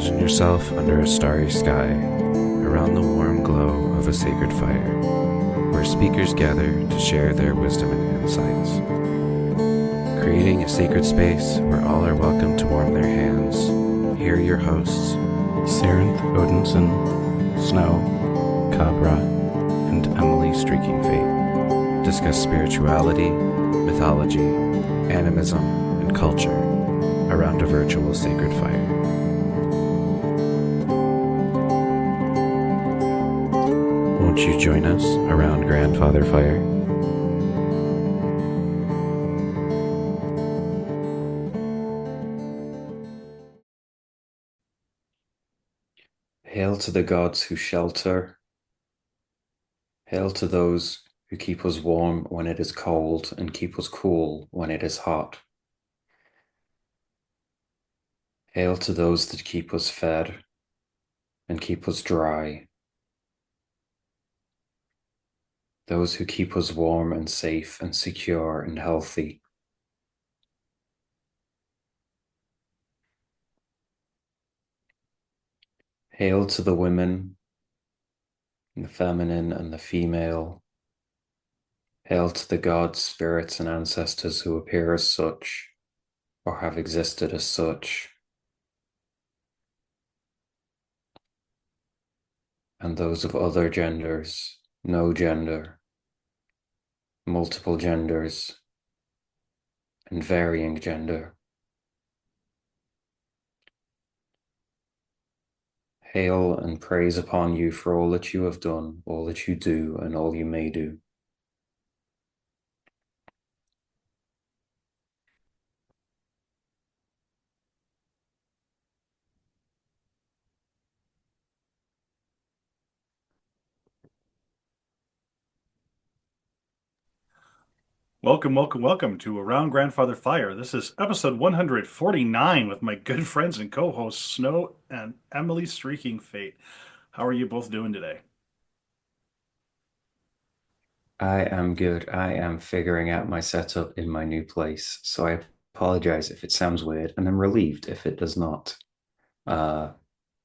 Imagine yourself under a starry sky, around the warm glow of a sacred fire, where speakers gather to share their wisdom and insights. Creating a sacred space where all are welcome to warm their hands. Here are your hosts, Sarenth Odinson, Snow, Cabra, and Emily Streaking Fate. Discuss spirituality, mythology, animism, and culture around a virtual sacred fire. Won't you join us around Grandfather Fire? Hail to the gods who shelter. Hail to those who keep us warm when it is cold and keep us cool when it is hot. Hail to those that keep us fed and keep us dry. Those who keep us warm and safe and secure and healthy. Hail to the women, the feminine and the female. Hail to the gods, spirits, and ancestors who appear as such or have existed as such. And those of other genders, no gender, multiple genders, and varying gender. Hail and praise upon you for all that you have done, all that you do, and all you may do. Welcome to Around Grandfather Fire. This is episode 149 with my good friends and co-hosts Snow and Emily Streaking Fate. How are you both doing today? I am good. I am figuring out my setup in my new place, so I apologize if it sounds weird, and I'm relieved if it does not. Uh,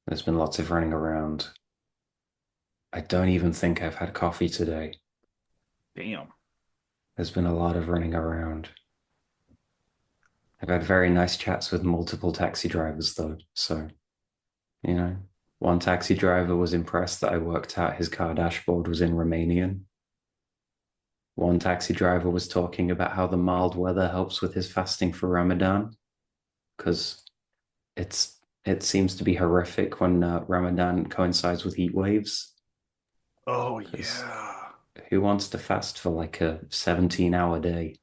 there's been lots of running around. I don't even think I've had coffee today. Damn. There's been a lot of running around. I've had very nice chats with multiple taxi drivers, though, so, one taxi driver was impressed that I worked out his car dashboard was in Romanian. One taxi driver was talking about how the mild weather helps with his fasting for Ramadan, because it seems to be horrific when Ramadan coincides with heat waves. Oh, Because yeah. who wants to fast for like a 17-hour day?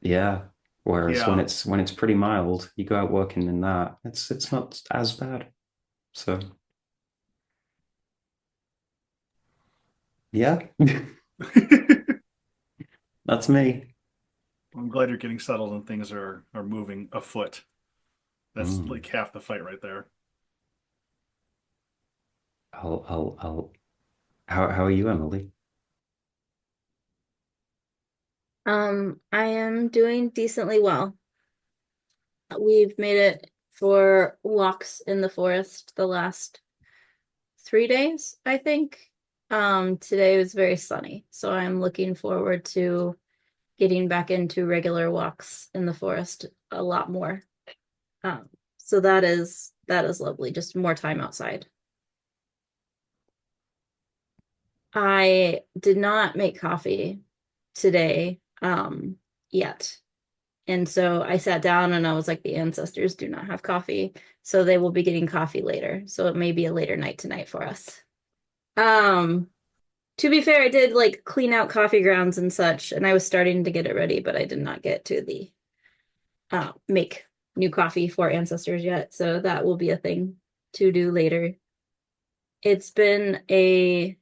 Yeah. Whereas when Yeah. it's pretty mild, you go out working in that, it's not as bad. So yeah, that's me. I'm glad you're getting settled and things are moving afoot. That's Mm. like half the fight right there. I'll. How are you, Emily? I am doing decently well. We've made it for walks in the forest the last 3 days, I think. Today was very sunny, so I'm looking forward to getting back into regular walks in the forest a lot more. So that is lovely, just more time outside. I did not make coffee today, yet. And so I sat down and I was like, the ancestors do not have coffee, so they will be getting coffee later. So it may be a later night tonight for us. Um, to be fair, I did like clean out coffee grounds and such, and I was starting to get it ready, but I did not get to the make new coffee for ancestors yet. So that will be a thing to do later. It's been a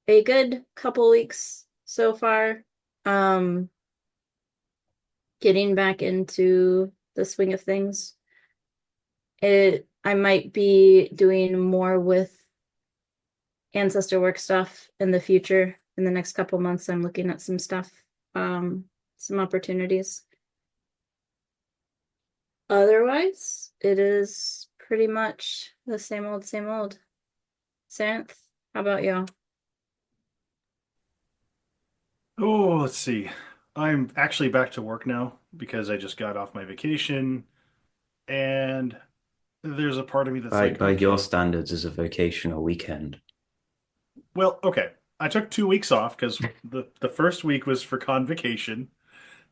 good couple weeks so far. Getting back into the swing of things. I might be doing more with ancestor work stuff in the future. In the next couple months, I'm looking at some stuff, some opportunities. Otherwise, it is pretty much the same old, same old. Santh, how about y'all? Oh, let's see. I'm actually back to work now because I just got off my vacation, and there's a part of me that's like, By your okay, standards, is a vocational weekend. well, okay. I took 2 weeks off because the first week was for convocation,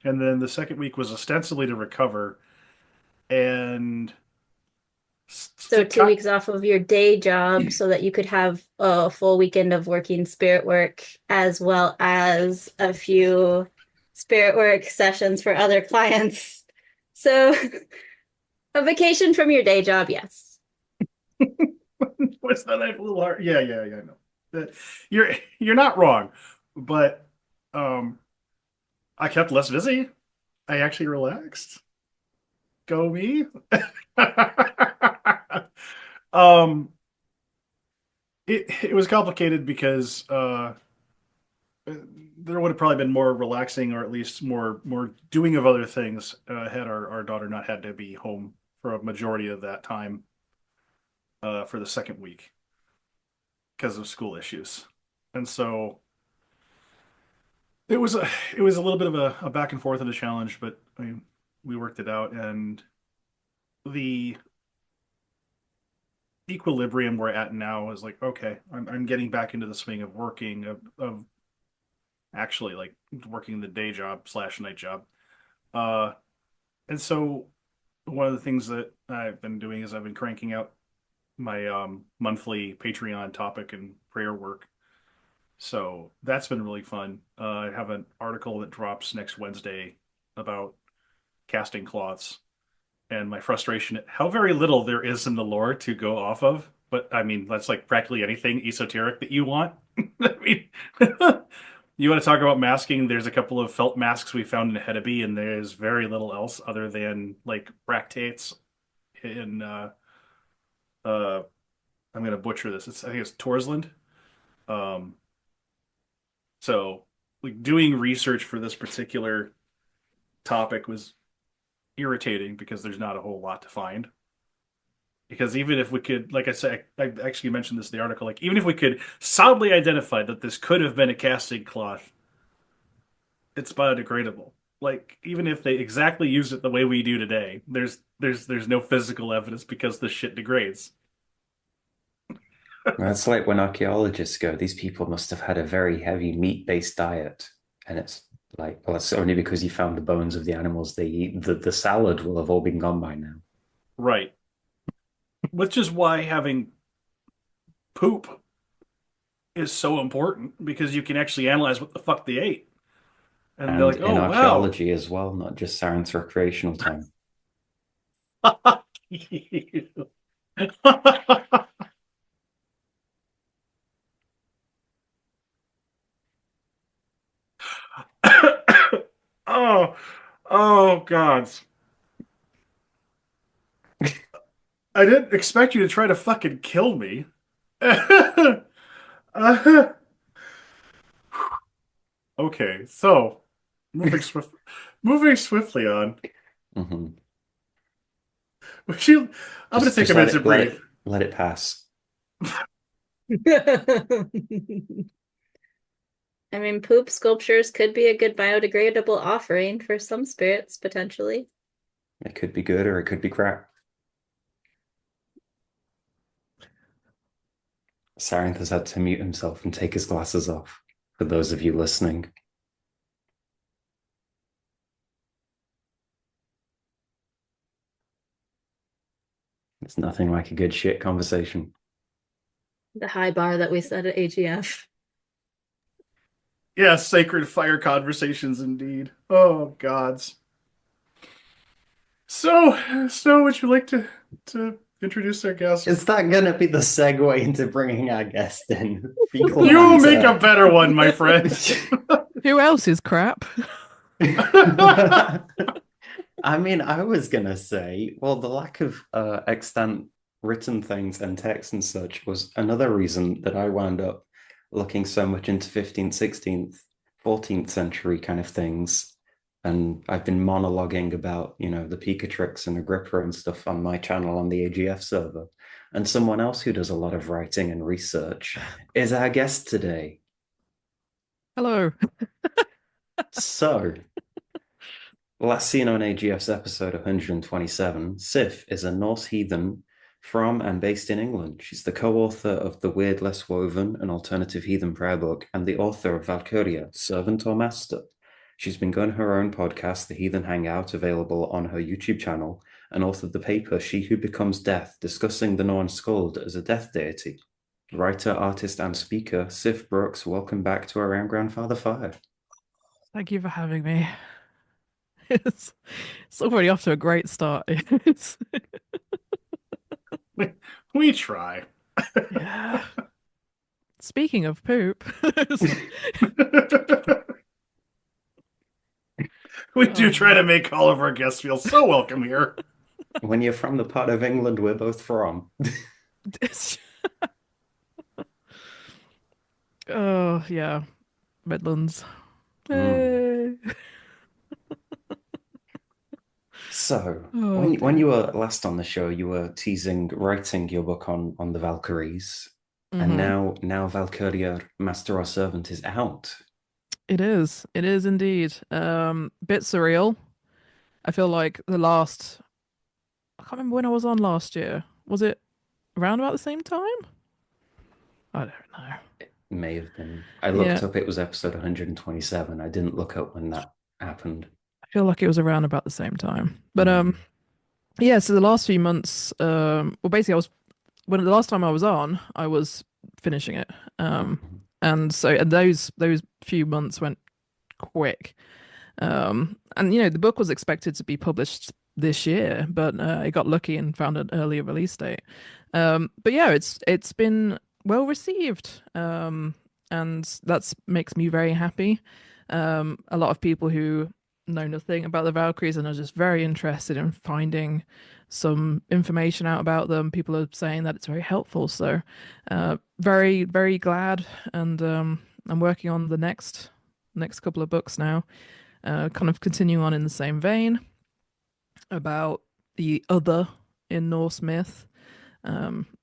and then the second week was ostensibly to recover. And So 2 weeks off of your day job so that you could have a full weekend of working spirit work as well as a few spirit work sessions for other clients. So a vacation from your day job, yes. was that a little hard? Yeah, yeah, yeah. I know that you're not wrong, but um, I kept less busy. I actually relaxed. Go me. um, it was complicated because there would have probably been more relaxing, or at least more doing of other things, had our daughter not had to be home for a majority of that time for the second week because of school issues. And so it was a little bit of a back and forth and a challenge, but I mean, we worked it out, and the equilibrium we're at now is like, okay, I'm getting back into the swing of working, of actually like working the day job slash night job. Uh, and so one of the things that I've been doing is I've been cranking out my monthly Patreon topic and prayer work. So that's been really fun. I have an article that drops next Wednesday about casting cloths and my frustration at how very little there is in the lore to go off of. But I mean, that's like practically anything esoteric that you want. I mean, you want to talk about masking? There's a couple of felt masks we found in Hedeby, and there's very little else other than like bractates in uh I'm gonna butcher this. I think it's Torsland. Um, so like doing research for this particular topic was irritating because there's not a whole lot to find. Because even if we could, like I said, I actually mentioned this in the article, like even if we could solidly identify that this could have been a casting cloth, it's biodegradable. Like even if they exactly use it the way we do today, there's no physical evidence because the shit degrades. That's like when archaeologists go, these people must have had a very heavy meat-based diet. And it's like, well, it's only because you found the bones of the animals they eat. The salad will have all been gone by now. Right. Which is why having poop is so important because you can actually analyze what the fuck they ate. And they're And like, in oh, wow. archaeology as well, not just science recreational time. Oh, oh, God. I didn't expect you to try to fucking kill me. Okay, so moving swift, moving swiftly on. Mhm. Would you? I'm gonna take a Just minute to breathe. let it pass. I mean, poop sculptures could be a good biodegradable offering for some spirits, potentially. It could be good or it could be crap. Sarenth has had to mute himself and take his glasses off. For those of you listening, it's nothing like a good shit conversation. The high bar that we set at AGF. Yeah, sacred fire conversations indeed. Oh gods. So, Snow, would you like to introduce our guest? Is that going to be the segue into bringing our guest in? Fecal You make a matter. better one, my friend. Who else is crap? I mean, I was going to say, well, the lack of extant written things and text and such was another reason that I wound up looking so much into 15th, 16th, 14th century kind of things. and I've been monologuing about, the Picatrix and Agrippa and stuff on my channel on the AGF server. And someone else who does a lot of writing and research is our guest today. Hello. So, last seen on AGF's episode 127, Sif is a Norse heathen from and based in England. She's the co-author of the Wyrd Less Woven, an alternative heathen prayerbook, and the author of Valkurjur, Servant or Master. She's been going her own podcast, The Heathen Hangout, available on her YouTube channel, and authored the paper She Who Becomes Death, discussing the Norn Skuld as a death deity. Writer, artist, and speaker, Sif Brookes, welcome back to Around Grandfather Fire. Thank you for having me. It's already off to a great start. We try. Yeah. Speaking of poop, We do try to make all of our guests feel so welcome here. When you're from the part of England we're both from. oh yeah, Midlands. Mm. Hey. So, Oh, when you dear. were last on the show, you were teasing writing your book on the Valkyries, and Mhm. now Valkyria, Master or Servant, is out. It is. It is indeed. Bit surreal. I feel like I can't remember when I was on last year. Was it around about the same time? I don't know. May have been. I Yeah, looked up; it was episode 127. I didn't look up when that happened. I feel like it was around about the same time. But Mm. yeah, so the last few months, well, basically, when the last time I was on, I was finishing it. Mhm. And those few months went quick. And the book was expected to be published this year, but it got lucky and found an earlier release date. But yeah, it's been well received. And that's makes me very happy. A lot of people who know nothing about the Valkyries and are just very interested in finding some information out about them. People are saying that it's very helpful. So, very, very glad. And I'm working on the next couple of books now, kind of continuing on in the same vein about the other in Norse myth,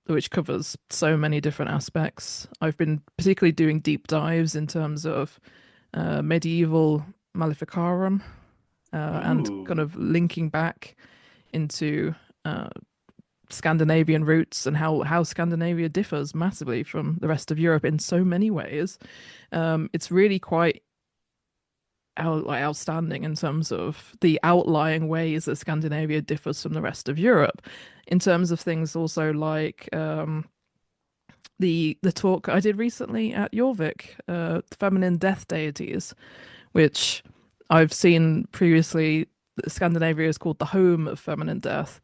which covers so many different aspects. I've been particularly doing deep dives in terms of medieval Maleficarum, and kind Ooh. of linking back into uh, Scandinavian roots and how Scandinavia differs massively from the rest of Europe in so many ways. It's really quite outstanding in terms of the outlying ways that Scandinavia differs from the rest of Europe, in terms of things also like the talk I did recently at Jorvik, feminine death deities, which I've seen previously. Scandinavia is called the home of feminine death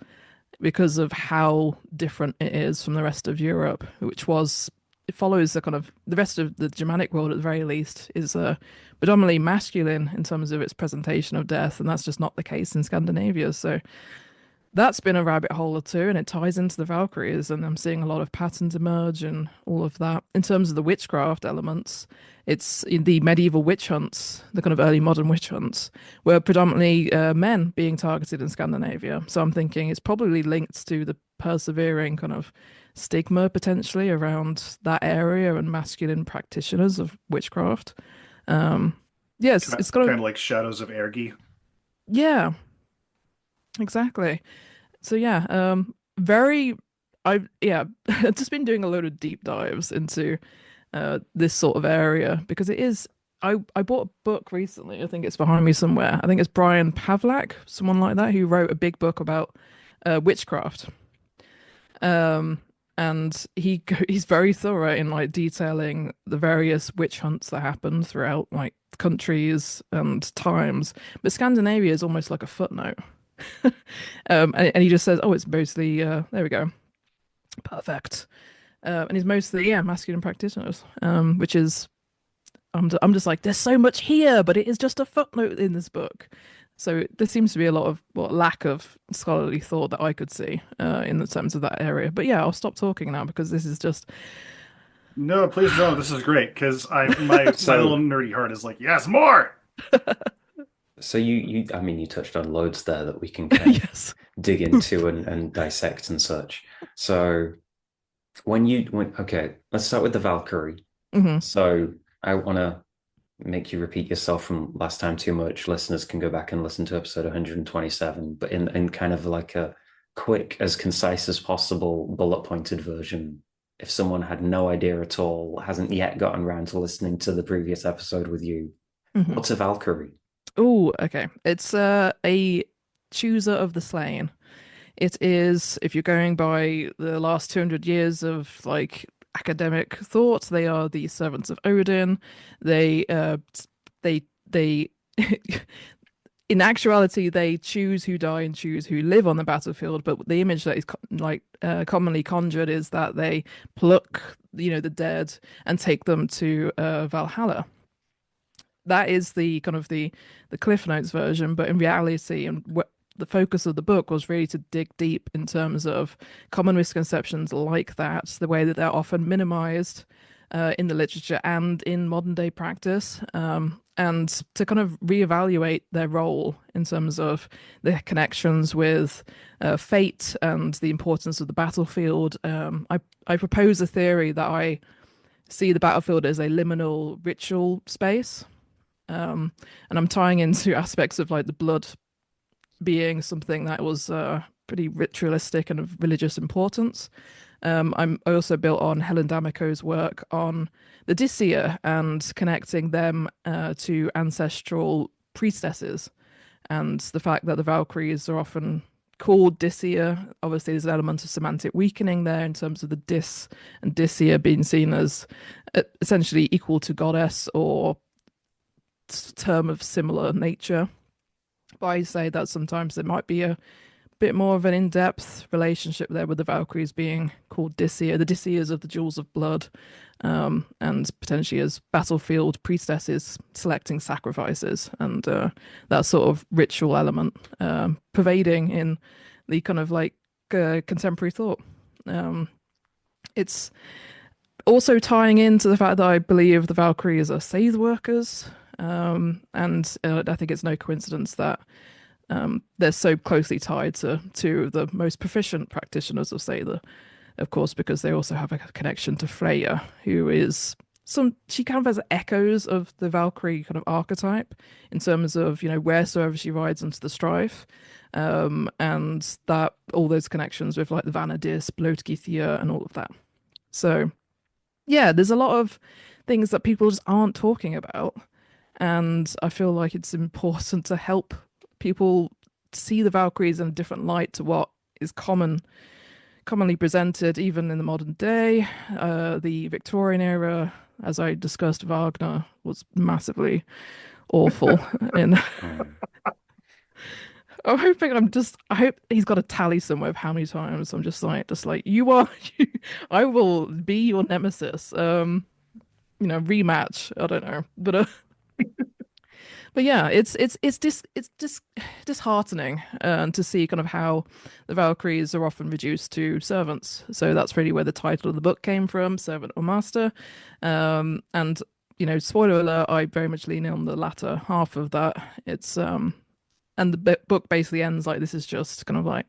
because of how different it is from the rest of Europe, which was it follows the kind of the rest of the Germanic world at the very least is predominantly masculine in terms of its presentation of death, and that's just not the case in Scandinavia. So that's been a rabbit hole or two, and it ties into the Valkyries, and I'm seeing a lot of patterns emerge and all of that. In terms of the witchcraft elements, it's in the medieval witch hunts, the kind of early modern witch hunts, were predominantly men being targeted in Scandinavia. So I'm thinking it's probably linked to the persevering kind of stigma potentially around that area and masculine practitioners of witchcraft. Um, yes, Kind it's got a kind of like Shadows of Ergi. yeah, exactly. So yeah, very I've yeah, I've just been doing a load of deep dives into this sort of area because it is I bought a book recently. I think it's behind me somewhere. I think it's Brian Pavlak, someone like that, who wrote a big book about witchcraft. Um, and he's very thorough in like detailing the various witch hunts that happen throughout like countries and times. But Scandinavia is almost like a footnote. And he just says, "Oh, it's mostly there we go, perfect." And he's mostly masculine practitioners, which is I'm just like, there's so much here, but it is just a footnote in this book. So there seems to be a lot of lack of scholarly thought that I could see in the terms of that area. But yeah, I'll stop talking now because this is just No, please don't. This is great because I my So, little nerdy heart is like, yes, more. So I mean, you touched on loads there that we can kind of Yes. dig into and dissect and such. So okay, let's start with the Valkyrie. Hmm. So I want to make you repeat yourself from last time too much. Listeners can go back and listen to episode 127, but in kind of like a quick, as concise as possible, bullet pointed version. If someone had no idea at all, hasn't yet gotten around to listening to the previous episode with you, Hmm. what's a Valkyrie? Oh, okay. It's a chooser of the slain. It is, if you're going by the last 200 years of like academic thought, they are the servants of Odin. They in actuality, they choose who die and choose who live on the battlefield. But the image that is commonly conjured is that they pluck, the dead and take them to Valhalla. That is the kind of the Cliff Notes version, but in reality, and the focus of the book was really to dig deep in terms of common misconceptions like that, the way that they're often minimized in the literature and in modern day practice, and to kind of reevaluate their role in terms of their connections with fate and the importance of the battlefield. I propose a theory that I see the battlefield as a liminal ritual space. And I'm tying into aspects of like the blood being something that was pretty ritualistic and of religious importance. I also built on Helen D'Amico's work on the Discia and connecting them to ancestral priestesses, and the fact that the Valkyries are often called Discia. Obviously, there's an element of semantic weakening there in terms of the Dis and Discia being seen as essentially equal to goddess or term of similar nature. But I say that sometimes there might be a bit more of an in-depth relationship there with the Valkyries being called Discia, the Discias of the Jewels of Blood, and potentially as battlefield priestesses selecting sacrifices, and that sort of ritual element pervading in the kind of like contemporary thought. It's also tying into the fact that I believe the Valkyries are Seidr workers, and I think it's no coincidence that they're so closely tied to the most proficient practitioners of Seidr, of course, because they also have a connection to Freya, who is she kind of has echoes of the Valkyrie kind of archetype in terms of, wheresoever she rides into the strife, and that all those connections with like the Vanadis, Blótgithia, and all of that. So yeah, there's a lot of things that people just aren't talking about. And I feel like it's important to help people see the Valkyries in a different light to what is commonly presented, even in the modern day. The Victorian era, as I discussed, Wagner was massively awful. And I hope he's got a tally somewhere of how many times I'm just like, you are, I will be your nemesis. Rematch. I don't know, but yeah, it's just disheartening to see kind of how the Valkyries are often reduced to servants. So that's really where the title of the book came from, servant or master. And spoiler alert, I very much lean in on the latter half of that. It's and the book basically ends like, this is just kind of like,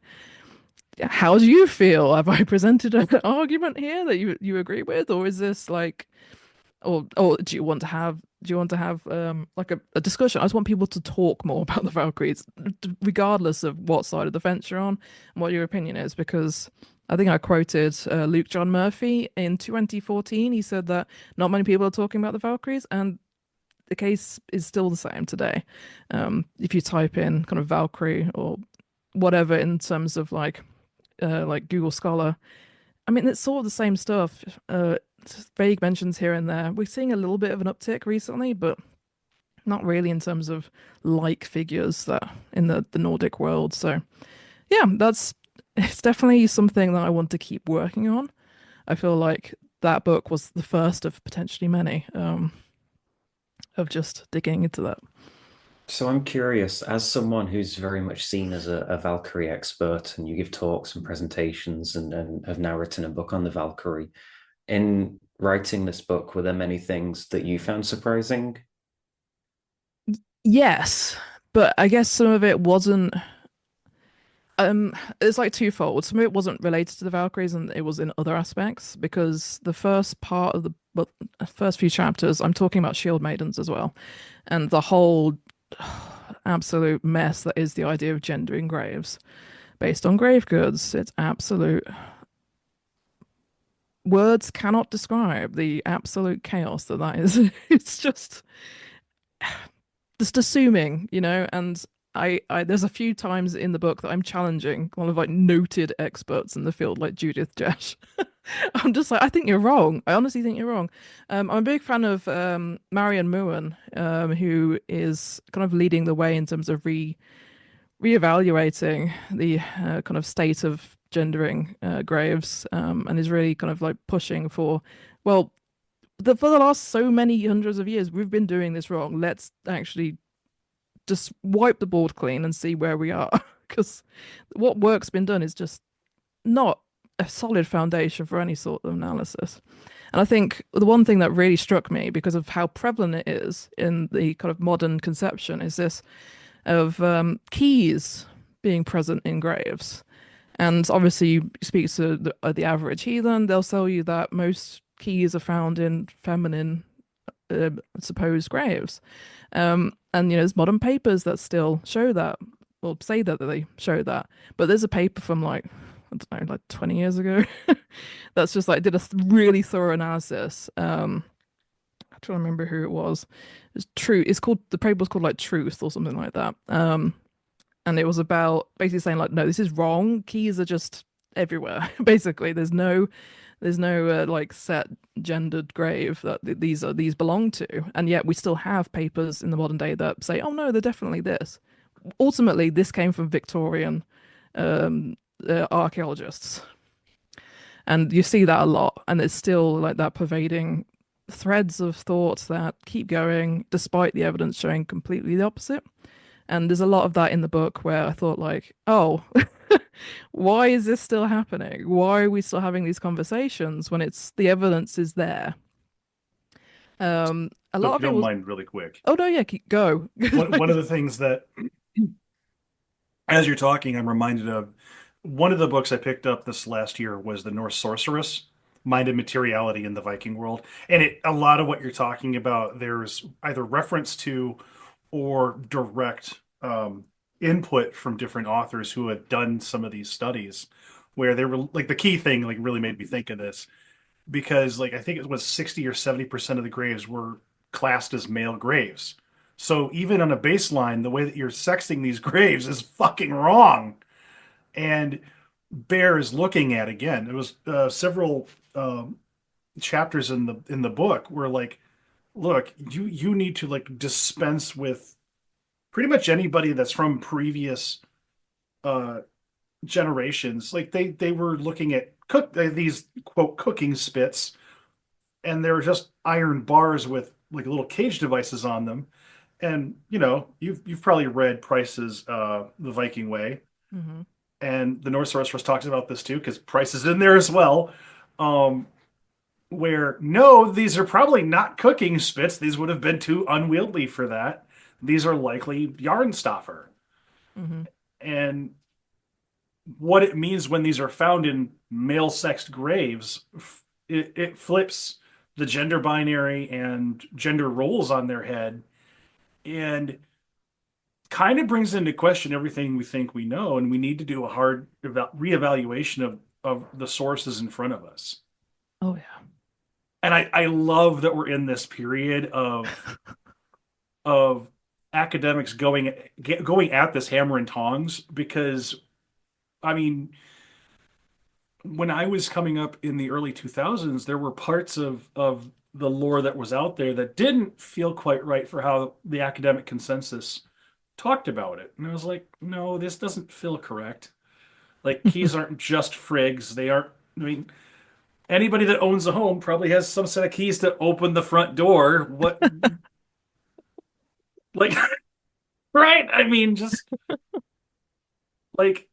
how do you feel? Have I presented an argument here that you agree with, or is this like, or do you want to have like a discussion? I just want people to talk more about the Valkyries, regardless of what side of the fence you're on and what your opinion is, because I think I quoted Luke John Murphy in 2014. He said that not many people are talking about the Valkyries, and the case is still the same today. If you type in kind of Valkyrie or whatever in terms of like Google Scholar, I mean, it's sort of the same stuff. Vague mentions here and there. We're seeing a little bit of an uptick recently, but not really in terms of like figures that in the Nordic world. So yeah, it's definitely something that I want to keep working on. I feel like that book was the first of potentially many, of just digging into that. So I'm curious, as someone who's very much seen as a Valkyrie expert, and you give talks and presentations and have now written a book on the Valkyrie, in writing this book, were there many things that you found surprising? Yes, but I guess some of it wasn't. It's like twofold. Some of it wasn't related to the Valkyries, and it was in other aspects. Because the first part of the well, first few chapters, I'm talking about shield maidens as well, and the whole absolute mess that is the idea of gendering graves based on grave goods. It's absolute. Words cannot describe the absolute chaos that is. It's just assuming, and I there's a few times in the book that I'm challenging one of like noted experts in the field, like Judith Jesh. I'm just like, I think you're wrong. I honestly think you're wrong. I'm a big fan of Marion Moen, who is kind of leading the way in terms of reevaluating the kind of state of gendering graves, and is really kind of like pushing for, well, for the last so many hundreds of years, we've been doing this wrong. Let's actually just wipe the board clean and see where we are. Because what work's been done is just not a solid foundation for any sort of analysis. And I think the one thing that really struck me, because of how prevalent it is in the kind of modern conception, is this of keys being present in graves. And obviously, you speak to the average heathen, they'll tell you that most keys are found in feminine supposed graves. And there's modern papers that still show that, or say that they show that. But there's a paper from like, I don't know, like 20 years ago that's just like did a really thorough analysis. I'm trying to remember who it was. It's true. It's called, the paper was called like Truth or something like that. And it was about basically saying like, no, this is wrong. Keys are just everywhere. Basically, there's no like set gendered grave that these belong to, and yet we still have papers in the modern day that say, oh no, they're definitely this. Ultimately, this came from Victorian archaeologists, and you see that a lot, and it's still like that pervading threads of thought that keep going despite the evidence showing completely the opposite. And there's a lot of that in the book where I thought like, oh, why is this still happening? Why are we still having these conversations when it's the evidence is there? A lot So if of you it don't was, mind really quick. oh no, yeah, go. One of the things that, as you're talking, I'm reminded of one of the books I picked up this last year was The Norse Sorceress, Mind and Materiality in the Viking World. And a lot of what you're talking about, there's either reference to or direct input from different authors who had done some of these studies, where they were like, the key thing like really made me think of this, because like I think it was 60 or 70% of the graves were classed as male graves. So even on a baseline, the way that you're sexing these graves is fucking wrong. And Bear is looking at, again, it was several chapters in the book where like, look, you need to like dispense with pretty much anybody that's from previous uh generations. Like they were looking at these quote cooking spits, and they were just iron bars with like little cage devices on them. And you've probably read Price's The Viking Way, Mm-hmm. and the Norse Sorceress talks about this too, because Price is in there as well. Um, where no, these are probably not cooking spits. These would have been too unwieldy for that. These are likely yarn stoffer. Mm-hmm. And what it means when these are found in male sexed graves, it flips the gender binary and gender roles on their head, and kind of brings into question everything we think we know. And we need to do a hard reevaluation of the sources in front of us. Oh yeah. And I love that we're in this period of academics going at this hammer and tongs, because I mean, when I was coming up in the early 2000s, there were parts of the lore that was out there that didn't feel quite right for how the academic consensus talked about it. And I was like, no, this doesn't feel correct. Like, keys aren't just frigs. They aren't, I mean, anybody that owns a home probably has some set of keys to open the front door. What, like, right? I mean, just like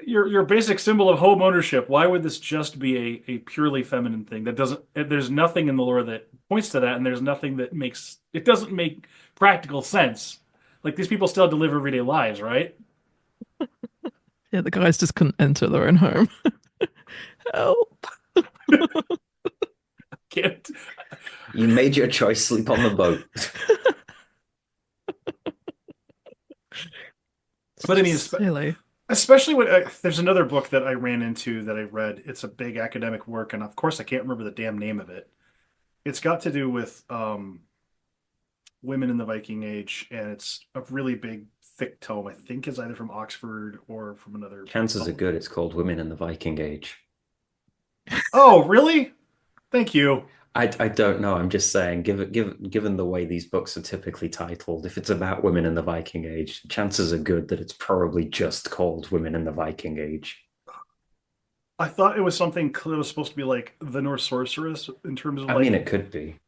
your basic symbol of home ownership. Why would this just be a purely feminine thing that doesn't? There's nothing in the lore that points to that, and there's nothing that makes it doesn't make practical sense Like these people still have to live everyday lives, right? Yeah, the guys just couldn't enter their own home. Help. Can't. You made your choice, sleep on the boat. But I mean, Silly. especially when there's another book that I ran into that I read. It's a big academic work, and of course, I can't remember the damn name of it. It's got to do with women in the Viking Age, and it's a really big, thick tome. I think it's either from Oxford or from another. Chances are good it's called Women in the Viking Age. Oh, really? Thank you. I don't know. I'm just saying, given the way these books are typically titled, if it's about women in the Viking Age, chances are good that it's probably just called Women in the Viking Age. I thought it was something that was supposed to be like the Norse sorceress in terms of I like mean, it could be.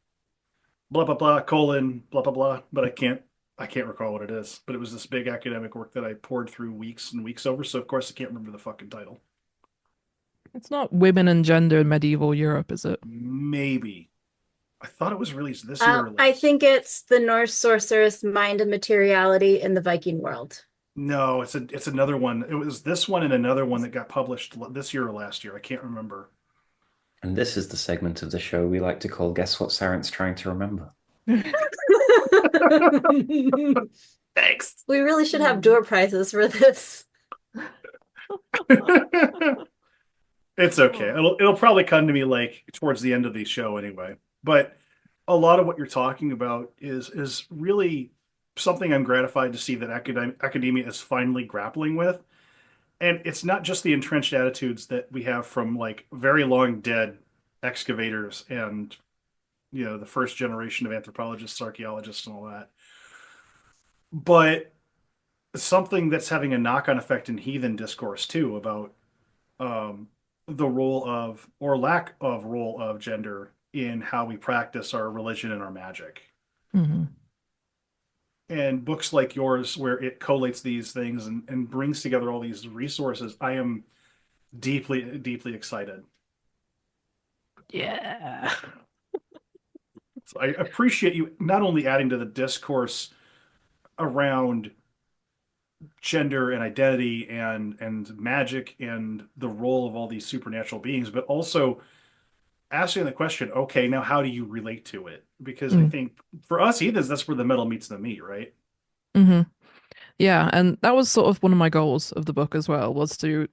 blah blah blah colon blah blah blah, but I can't recall what it is. But it was this big academic work that I poured through weeks and weeks over, so of course I can't remember the fucking title. It's not women and gender in medieval Europe, is it? Maybe. I thought it was released this year or last. I think it's the Norse sorceress mind and materiality in the Viking world. No, it's another one. It was this one and another one that got published this year or last year. I can't remember. And this is the segment of the show we like to call Guess What Sarent's Trying to Remember. Thanks. We really should have door prizes for this. It's okay. It'll probably come to me like towards the end of the show anyway. But a lot of what you're talking about is really something I'm gratified to see that academia is finally grappling with. And it's not just the entrenched attitudes that we have from like very long dead excavators and the first generation of anthropologists, archaeologists, and all that, but something that's having a knock-on effect in heathen discourse too about the role of or lack of role of gender in how we practice our religion and our magic. Mm-hmm. And books like yours where it collates these things and brings together all these resources, I am deeply, deeply excited. Yeah. So I appreciate you not only adding to the discourse around gender and identity and magic and the role of all these supernatural beings, but also asking the question, okay, now how do you relate to it? Because I think for us heathens, that's where the metal meets the meat, right? Mm-hmm. Yeah, and that was sort of one of my goals of the book as well, was to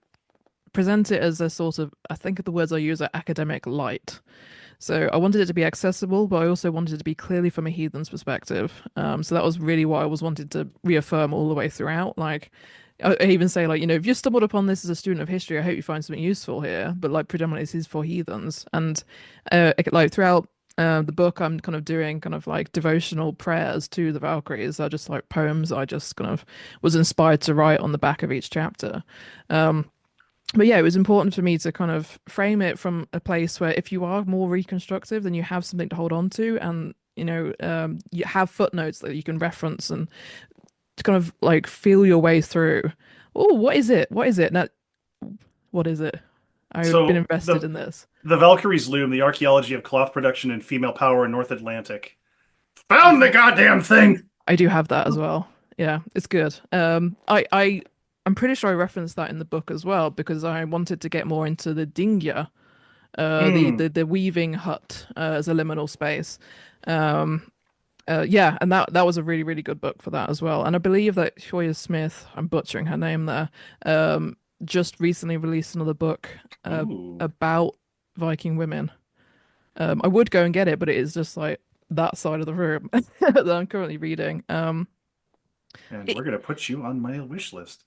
present it as a sort of, I think the words I use are academic light. So I wanted it to be accessible, but I also wanted it to be clearly from a heathen's perspective. So that was really what I was wanted to reaffirm all the way throughout. Like, I even say, like, if you stumbled upon this as a student of history, I hope you find something useful here. But like, predominantly this is for heathens, and like throughout the book, I'm kind of doing kind of like devotional prayers to the Valkyries. They're just like poems I just kind of was inspired to write on the back of each chapter. But yeah, it was important for me to kind of frame it from a place where if you are more reconstructive, then you have something to hold on to, and you have footnotes that you can reference and to kind of like feel your way through. Oh, what is it? What is it? Now, what is it? I've been invested in this. The Valkyries Loom, the Archaeology of Cloth Production and Female Power in North Atlantic. Found the goddamn thing! I do have that as well. Yeah, it's good. I'm pretty sure I referenced that in the book as well, because I wanted to get more into the dingya, the weaving hut as a liminal space. Yeah, and that was a really, really good book for that as well. And I believe that Shoya Smith, I'm butchering her name there, just recently released another book about Viking women. I would go and get it, but it is just like that side of the room that I'm currently reading. And we're going to put you on my wish list.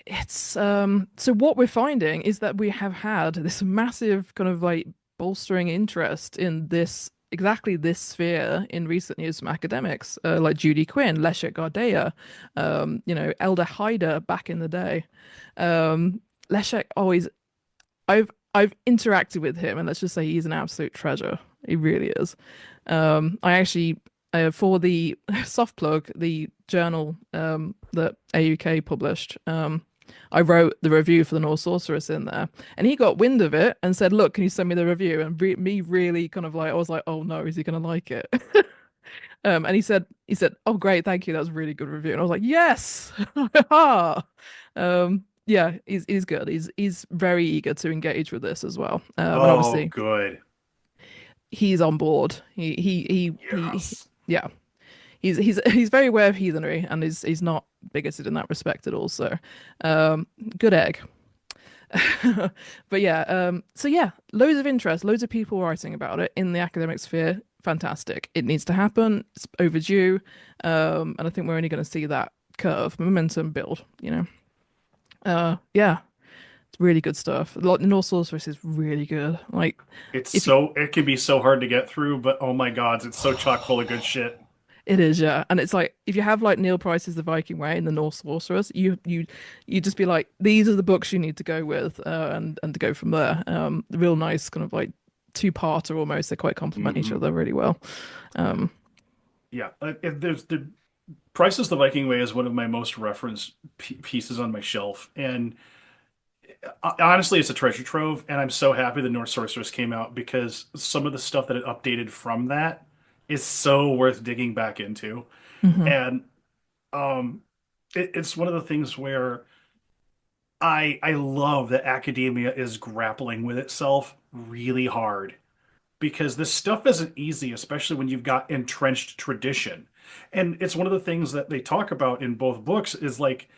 It's so what we're finding is that we have had this massive kind of like bolstering interest in exactly this sphere in recent years from academics, like Judy Quinn, Leszek Gardea, Elder Hyder back in the day. Leszek always, I've interacted with him, and let's just say he's an absolute treasure. He really is. I actually for the soft plug, the journal that AUK published, I wrote the review for the Norse Sorceress in there, and he got wind of it and said, "Look, can you send me the review?" And me really kind of like, I was like, "Oh no, is he gonna like it?" And he said, "Oh, great, thank you. That was a really good review." And I was like, "Yes!" Yeah, he's good. He's very eager to engage with this as well. And Oh, obviously good. he's on board. Yes. Yeah, he's very aware of heathenry, and he's not bigoted in that respect at all. So, good egg. But yeah, so yeah, loads of interest, loads of people writing about it in the academic sphere. Fantastic. It needs to happen. It's overdue. And I think we're only going to see that curve momentum build, you know. Yeah, it's really good stuff. Like the Norse Sorceress is really good. Like if you, It can be so hard to get through, but oh my God, it's so chock full of good shit. it is, yeah. And it's like if you have like Neil Price's The Viking Way and the Norse Sorceress, you just be like, these are the books you need to go with, and to go from there. Real nice kind of like two-parter almost. They quite complement each Hmm. other really well. Um, Yeah, if there's the Price's The Viking Way is one of my most referenced pieces on my shelf, and honestly, it's a treasure trove. And I'm so happy the North Sorceress came out because some of the stuff that it updated from that is so worth digging back into. mhm, And um, it's one of the things where I love that academia is grappling with itself really hard because this stuff isn't easy, especially when you've got entrenched tradition. And it's one of the things that they talk about in both books is like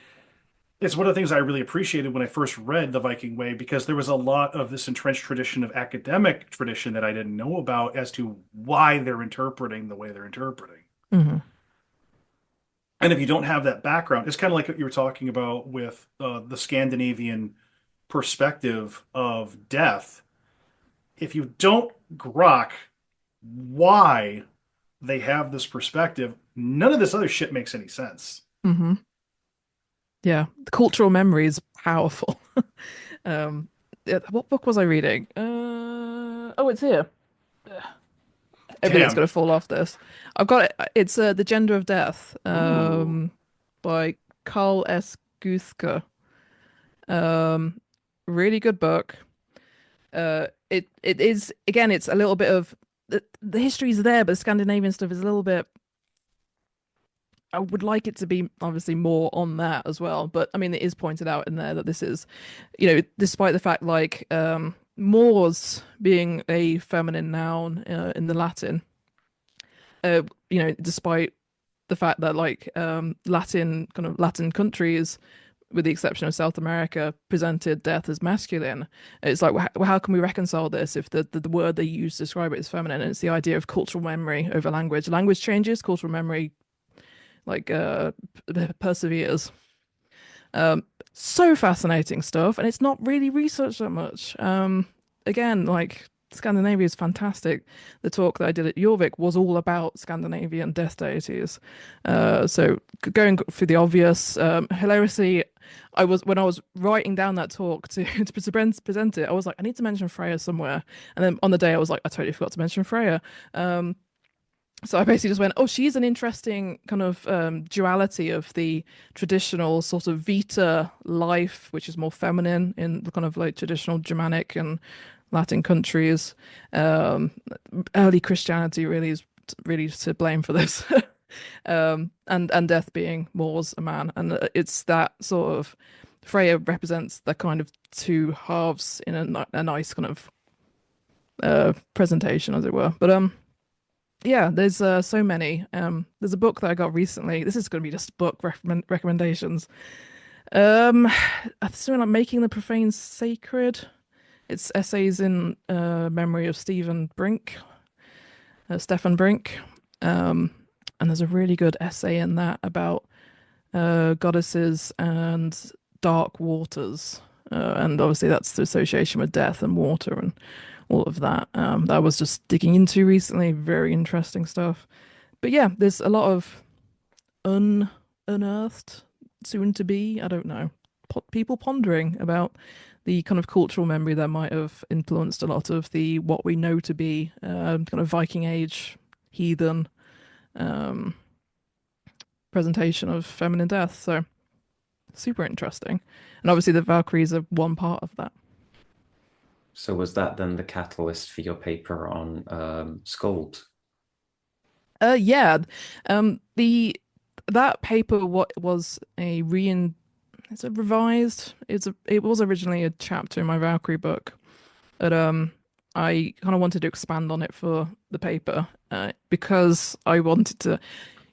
it's one of the things I really appreciated when I first read The Viking Way because there was a lot of this entrenched tradition of academic tradition that I didn't know about as to why they're interpreting the way they're interpreting. mhm, And if you don't have that background, it's kind of like what you were talking about with the Scandinavian perspective of death. If you don't grok why they have this perspective, none of this other shit makes any sense. mhm. Yeah, the cultural memory is powerful. Um, yeah, what book was I reading? Oh, it's here. Everything's Damn. gonna fall off this. I've got it. It's The Gender of Death, Ooh. by Karl S. Guthke. Um, really good book. It is again. It's a little bit of the history is there, but the Scandinavian stuff is a little bit. I would like it to be obviously more on that as well, but I mean, it is pointed out in there that this is, despite the fact like Moors being a feminine noun in the Latin, despite the fact that like Latin countries, with the exception of South America, presented death as masculine. It's like, how can we reconcile this if the word they use to describe it is feminine? And it's the idea of cultural memory over language. Language changes, cultural memory like perseveres. So fascinating stuff, and it's not really researched that much. Again, like Scandinavia is fantastic. The talk that I did at Jorvik was all about Scandinavian death deities. So going through the obvious, hilariously, I was when I was writing down that talk to present it, I was like, I need to mention Freya somewhere, and then on the day I was like, I totally forgot to mention Freya. So I basically just went, oh, she's an interesting kind of duality of the traditional sort of Vita life, which is more feminine in the kind of like traditional Germanic and Latin countries. Early Christianity really is really to blame for this. And death being Moors a man. And it's that sort of Freya represents the kind of two halves in a nice kind of presentation, as it were. But yeah, there's so many. There's a book that I got recently. This is going to be just book recommendations. Um, something like Making the Profane Sacred. It's essays in memory of Stefan Brink. Um, and there's a really good essay in that about goddesses and dark waters. And obviously that's the association with death and water and all of that. That I was just digging into recently. Very interesting stuff. But yeah, there's a lot of unearthed, soon to be, I don't know, people pondering about the kind of cultural memory that might have influenced a lot of the what we know to be kind of Viking Age heathen um, presentation of feminine death. So super interesting. And obviously the Valkyries are one part of that. So was that then the catalyst for your paper on Skuld? Yeah. The that paper what was a rein it's a revised. It was originally a chapter in my Valkyrie book, but I kind of wanted to expand on it for the paper because I wanted to.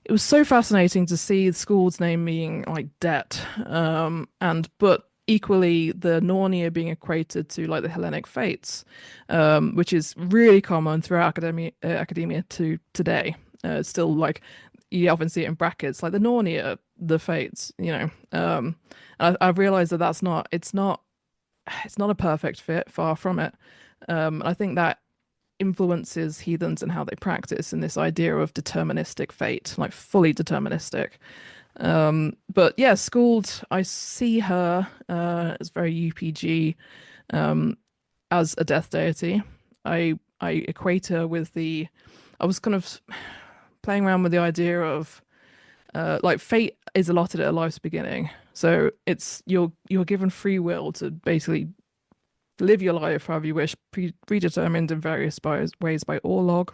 It was so fascinating to see Skuld's name being like debt, and but equally the Nornia being equated to like the Hellenic fates, which is really common throughout academia to today. It's still like you often see it in brackets, like the Nornia, the fates. I've realized that it's not a perfect fit, far from it. I think that influences heathens and how they practice in this idea of deterministic fate, like fully deterministic. But yeah, Skuld, I see her as very UPG, as a death deity. I equate her with I was kind of playing around with the idea of like fate is allotted at a life's beginning. So it's you're given free will to basically live your life however you wish, predetermined in various ways by Orlog,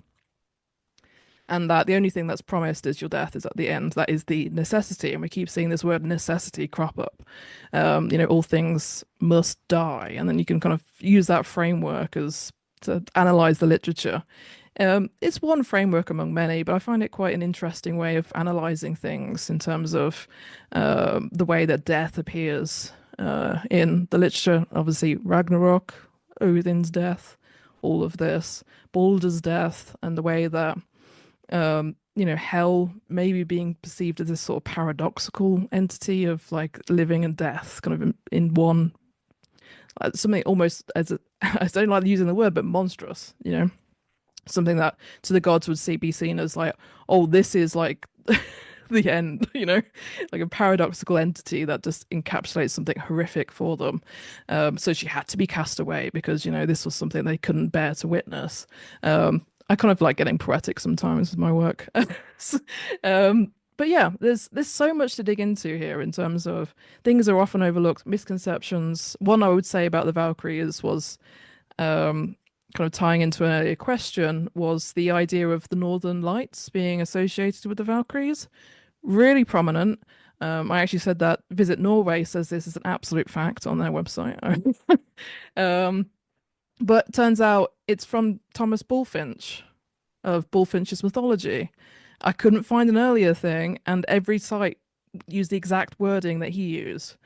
and that the only thing that's promised is your death is at the end. That is the necessity, and we keep seeing this word necessity crop up. All things must die, and then you can kind of use that framework as to analyze the literature. It's one framework among many, but I find it quite an interesting way of analyzing things in terms of the way that death appears in the literature. Obviously, Ragnarok, Odin's death, all of this, Baldur's death, and the way that hell maybe being perceived as this sort of paradoxical entity of like living and death, kind of in one, something almost I don't like using the word, but monstrous, something that to the gods would be seen as like, oh, this is like the end, like a paradoxical entity that just encapsulates something horrific for them. So she had to be cast away because this was something they couldn't bear to witness. I kind of like getting poetic sometimes with my work. But yeah, there's so much to dig into here in terms of things are often overlooked, misconceptions. One I would say about the Valkyries was kind of tying into an earlier question was the idea of the Northern Lights being associated with the Valkyries. Really prominent. I actually said that Visit Norway says this is an absolute fact on their website. But turns out it's from Thomas Bullfinch of Bullfinch's mythology. I couldn't find an earlier thing, and every site used the exact wording that he used.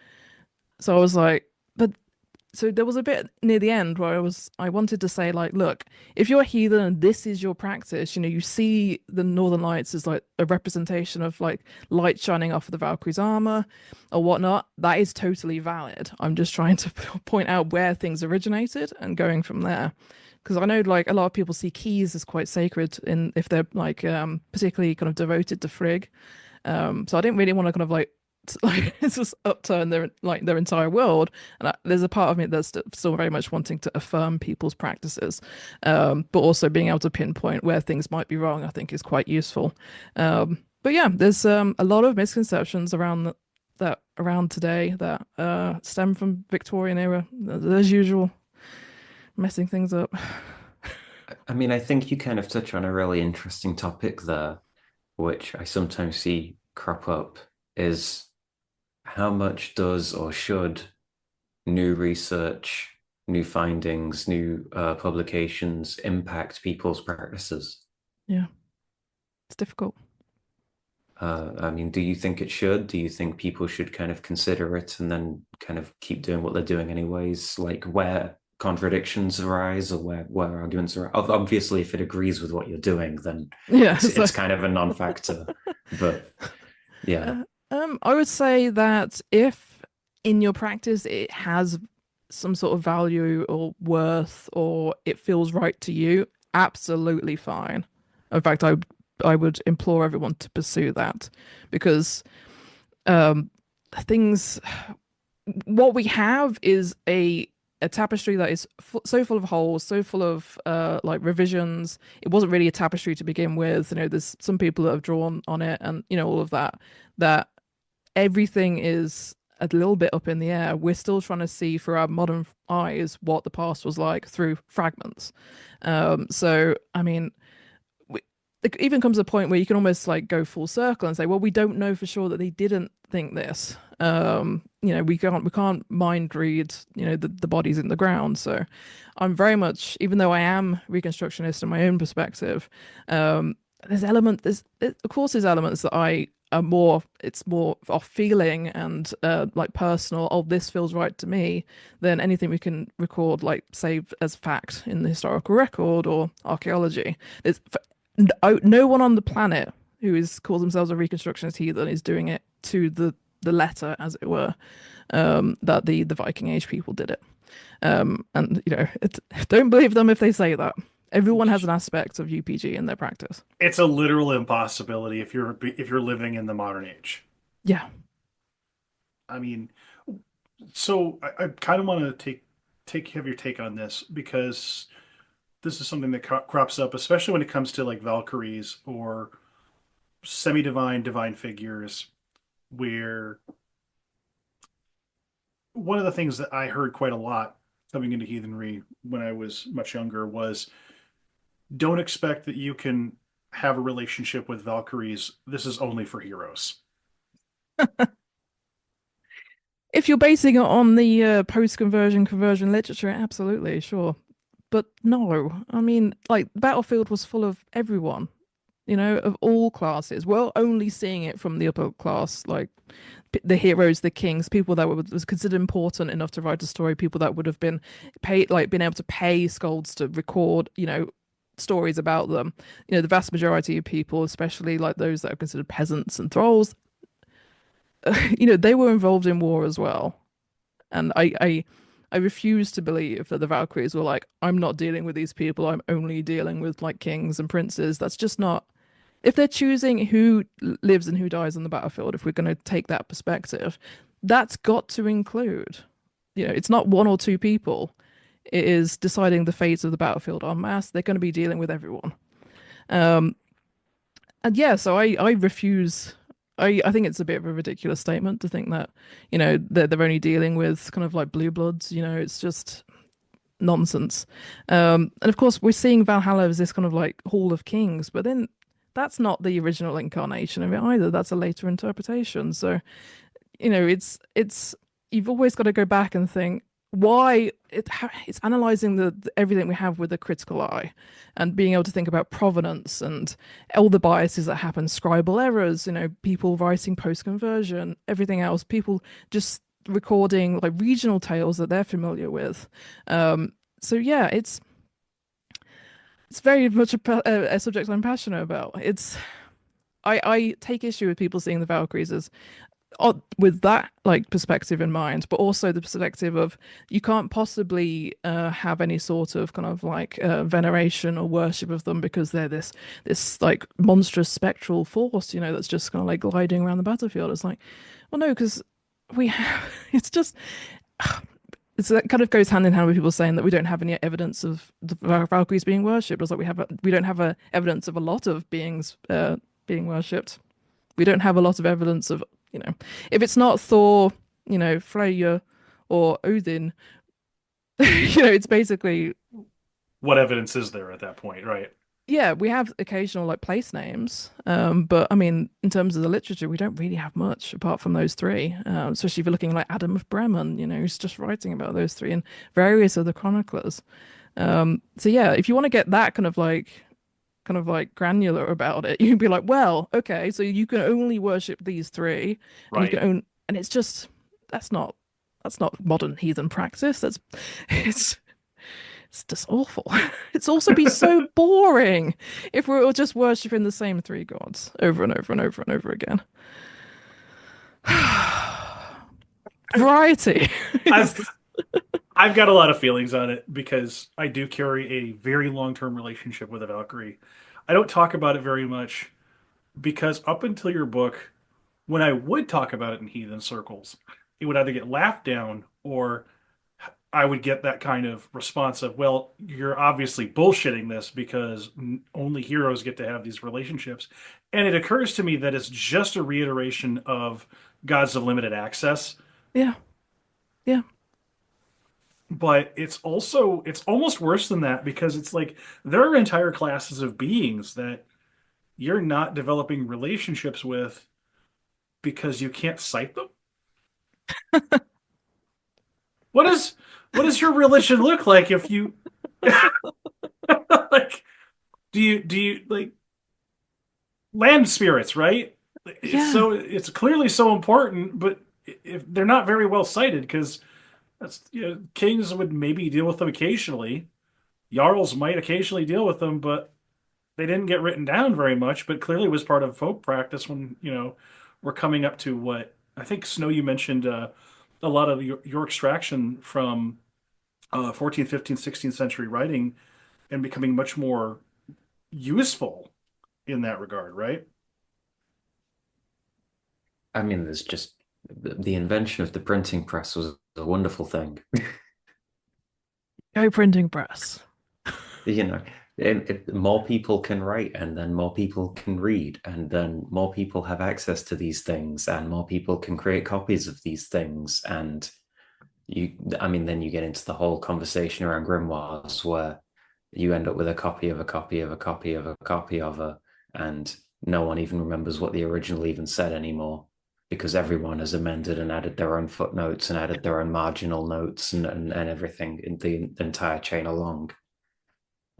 So I was like, but so there was a bit near the end where I wanted to say like, look, if you're a heathen and this is your practice, you see the Northern Lights as like a representation of like light shining off of the Valkyrie's armor or whatnot, that is totally valid. I'm just trying to point out where things originated and going from there. Because I know like a lot of people see keys as quite sacred if they're like particularly kind of devoted to Frigg. So I didn't really want to kind of like it's just upturn their entire world, and there's a part of me that's still very much wanting to affirm people's practices, but also being able to pinpoint where things might be wrong I think is quite useful. But yeah, there's a lot of misconceptions around today that stem from Victorian era, as usual, messing things up. I mean, I think you kind of touch on a really interesting topic there, which I sometimes see crop up, is how much does or should new research, new findings, new publications impact people's practices? Yeah, it's difficult. I mean, do you think it should? Do you think people should kind of consider it and then kind of keep doing what they're doing anyways? Like where contradictions arise or where arguments arise? Obviously, if it agrees with what you're doing, then yeah, it's kind of a non-factor. But yeah. I would say that if in your practice it has some sort of value or worth or it feels right to you, absolutely fine. In fact, I would implore everyone to pursue that because things what we have is a tapestry that is so full of holes, so full of like revisions. It wasn't really a tapestry to begin with. There's some people that have drawn on it, and all of that. That everything is a little bit up in the air. We're still trying to see through our modern eyes what the past was like through fragments. So I mean, it even comes to a point where you can almost like go full circle and say, well, we don't know for sure that they didn't think this. We can't mind read, the bodies in the ground. So I'm very much, even though I am reconstructionist in my own perspective, um, of course there's elements that I are more, it's more of feeling and like personal, oh, this feels right to me, than anything we can record, like save as fact in the historical record or archaeology. There's no one on the planet who is calls themselves a reconstructionist heathen is doing it to the letter, as it were, that the Viking Age people did it. And don't believe them if they say that. Everyone has an aspect of UPG in their practice. It's a literal impossibility if you're living in the modern age. Yeah. I mean, so I kind of want to have your take on this because this is something that crops up, especially when it comes to like Valkyries or semi-divine, divine figures, where one of the things that I heard quite a lot coming into heathenry when I was much younger was don't expect that you can have a relationship with Valkyries. This is only for heroes. If you're basing it on the post-conversion conversion literature, absolutely, sure. But no, I mean, like, Battlefield was full of everyone, of all classes. We're only seeing it from the upper class, like the heroes, the kings, people that was considered important enough to write a story, people that would have been paid, like, been able to pay skalds to record, stories about them. The vast majority of people, especially like those that are considered peasants and thralls, they were involved in war as well. And I refuse to believe that the Valkyries were like, I'm not dealing with these people. I'm only dealing with like kings and princes. That's just not. If they're choosing who lives and who dies on the battlefield, if we're going to take that perspective, that's got to include, it's not one or two people. It is deciding the fate of the battlefield en masse. They're going to be dealing with everyone. And yeah, so I refuse. I think it's a bit of a ridiculous statement to think that, they're only dealing with kind of like blue bloods. It's just nonsense. And of course, we're seeing Valhalla as this kind of like Hall of Kings, but then that's not the original incarnation of it either. That's a later interpretation. So, it's you've always got to go back and think why it's analyzing the everything we have with a critical eye and being able to think about provenance and all the biases that happen, scribal errors, people writing post conversion, everything else, people just recording like regional tales that they're familiar with. So yeah, it's very much a subject I'm passionate about. I take issue with people seeing the Valkyries as with that like perspective in mind, but also the perspective of you can't possibly have any sort of kind of like veneration or worship of them because they're this like monstrous spectral force, that's just kind of like gliding around the battlefield. It's like, well, no, because we have. It's just. That kind of goes hand in hand with people saying that we don't have any evidence of the Valkyries being worshipped. It's like we don't have evidence of a lot of beings being worshipped. We don't have a lot of evidence of, if it's not Thor, Freyja or Odin, it's basically what evidence is there at that point, right? Yeah, we have occasional like place names, but I mean, in terms of the literature, we don't really have much apart from those three. Especially if you're looking like Adam of Bremen, who's just writing about those three and various other chroniclers. So yeah, if you want to get that kind of like granular about it, you'd be like, well, okay, so you can only worship these three, and Right. and it's just that's not modern heathen practice. It's just awful. It's also be so boring if we were just worshipping the same three gods over and over and over and over again. Variety. I've got a lot of feelings on it because I do carry a very long-term relationship with a Valkyrie. I don't talk about it very much because up until your book, when I would talk about it in heathen circles, it would either get laughed down or I would get that kind of response of, well, you're obviously bullshitting this because only heroes get to have these relationships. And it occurs to me that it's just a reiteration of gods of limited access. Yeah. Yeah. But it's almost worse than that because it's like there are entire classes of beings that you're not developing relationships with because you can't cite them? What does your religion look like if you like do you like land spirits, right? Yeah. It's clearly so important, but if they're not very well cited because that's kings would maybe deal with them occasionally. Jarls might occasionally deal with them, but they didn't get written down very much, but clearly was part of folk practice when, we're coming up to what I think Snow you mentioned a lot of your extraction from 14th, 15th, 16th century writing and becoming much more useful in that regard, right? I mean, there's just the invention of the printing press was a wonderful thing. Go printing press. You know, more people can write, and then more people can read, and then more people have access to these things, and more people can create copies of these things. And I mean, then you get into the whole conversation around grimoires where you end up with a copy of a copy of a copy of a copy of a, and no one even remembers what the original even said anymore because everyone has amended and added their own footnotes and added their own marginal notes and everything in the entire chain along.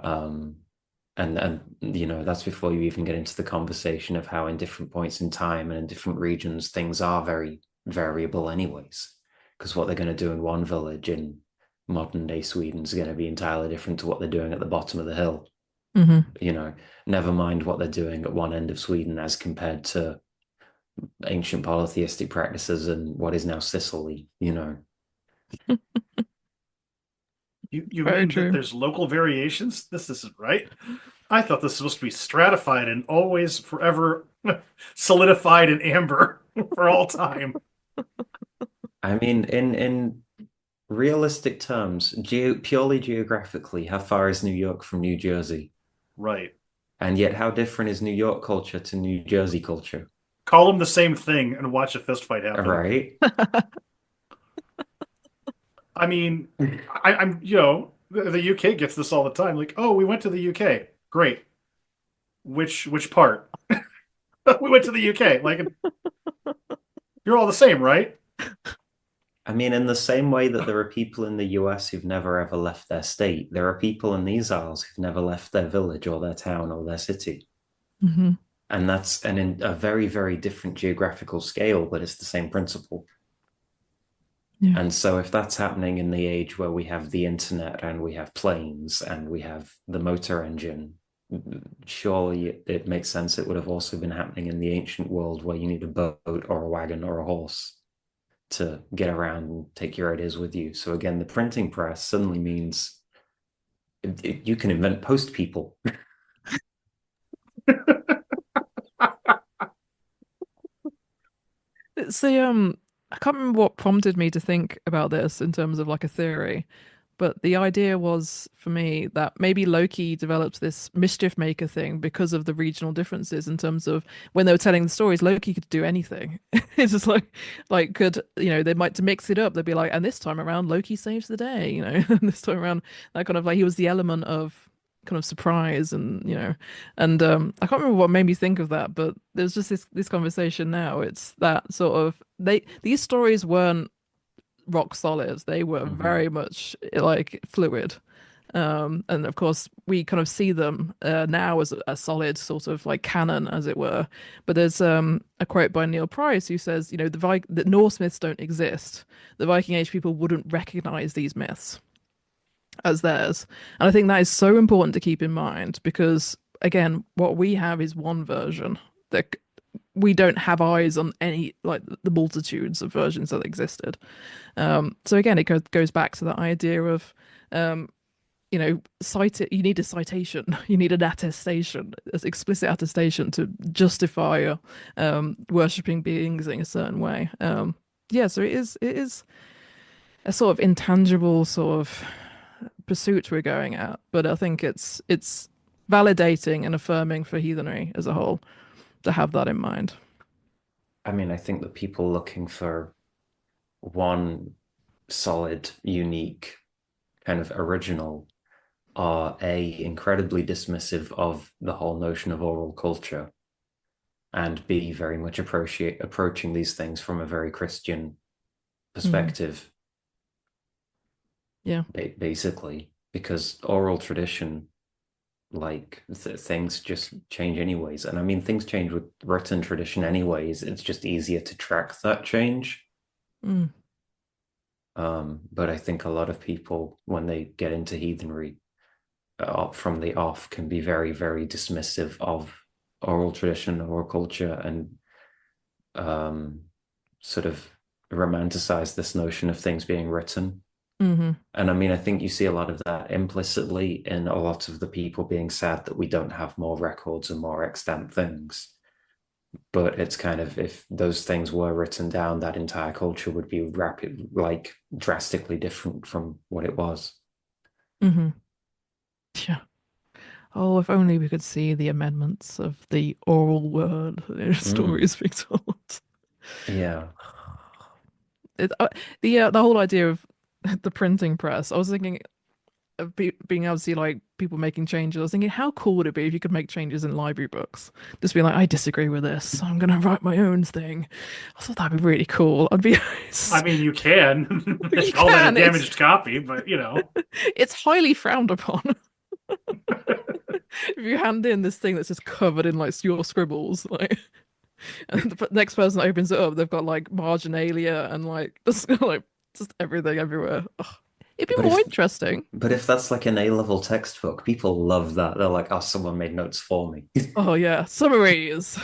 Um, and that's before you even get into the conversation of how in different points in time and in different regions things are very variable anyways, because what they're going to do in one village in modern day Sweden is going to be entirely different to what they're doing at the bottom of the hill. Mm-hmm. Never mind what they're doing at one end of Sweden as compared to ancient polytheistic practices in what is now Sicily. You Very mean that true. there's local variations? This isn't right. I thought this was supposed to be stratified and always forever solidified in amber for all time. I mean, in realistic terms, purely geographically, how far is New York from New Jersey? Right. And yet, how different is New York culture to New Jersey culture? Call them the same thing and watch a fist fight happen. Right? I mean, I'm the UK gets this all the time. Like, oh, we went to the UK. Great. Which part? We went to the UK. Like, you're all the same, right? I mean, in the same way that there are people in the US who've never ever left their state, there are people in these isles who've never left their village or their town or their city. Mm-hmm. And that's in a very, very different geographical scale, but it's the same principle. Yeah. And so, if that's happening in the age where we have the internet and we have planes and we have the motor engine, surely it makes sense it would have also been happening in the ancient world where you need a boat or a wagon or a horse to get around and take your ideas with you. So, again, the printing press suddenly means you can invent post people. It's the I can't remember what prompted me to think about this in terms of like a theory, but the idea was for me that maybe Loki developed this mischief maker thing because of the regional differences in terms of when they were telling the stories, Loki could do anything. It's just like could, they might to mix it up, they'd be like, and this time around Loki saves the day, and this time around that kind of like he was the element of kind of surprise and I can't remember what made me think of that, but there's just this conversation now. It's that sort of these stories weren't rock solid. They were very much like fluid. And of course, we kind of see them now as a solid sort of like canon, as it were. But there's a quote by Neil Price who says, the Norse myths don't exist. The Viking Age people wouldn't recognize these myths as theirs. And I think that is so important to keep in mind because, again, what we have is one version that we don't have eyes on any like the multitudes of versions that existed. So again, it goes back to that idea of cite it. You need a citation, you need an attestation, an explicit attestation to justify worshipping beings in a certain way. So it is a sort of intangible sort of pursuit we're going at, but I think it's validating and affirming for heathenry as a whole to have that in mind. I mean, I think that people looking for one solid, unique, kind of original are incredibly dismissive of the whole notion of oral culture, and B, very much approaching these things from a very Christian perspective. Yeah. Basically, because oral tradition, like things just change anyways. And I mean, things change with written tradition anyways. It's just easier to track that change. Mm. But I think a lot of people, when they get into heathenry from the off, can be very, very dismissive of oral tradition or culture, and sort of romanticize this notion of things being written. Mm-hmm. And I mean, I think you see a lot of that implicitly in a lot of the people being sad that we don't have more records and more extant things. But it's kind of, if those things were written down, that entire culture would be drastically different from what it was. Mm-hmm. Yeah. Oh, if only we could see the amendments of the oral word stories being told. Yeah. The whole idea of the printing press, I was thinking of being able to see like people making changes. I was thinking, how cool would it be if you could make changes in library books? Just be like, I disagree with this, so I'm gonna write my own thing. I thought that'd be really cool. I'd be. I mean, you can You call that a can, damaged copy, but you know. it's highly frowned upon. If you hand in this thing that's just covered in like your scribbles, like, and the next person that opens it up, they've got like marginalia and like just everything everywhere. Ugh. It'd be But more if interesting. but if that's like an A-level textbook, people love that. They're like, oh, someone made notes for me. Oh yeah, summaries.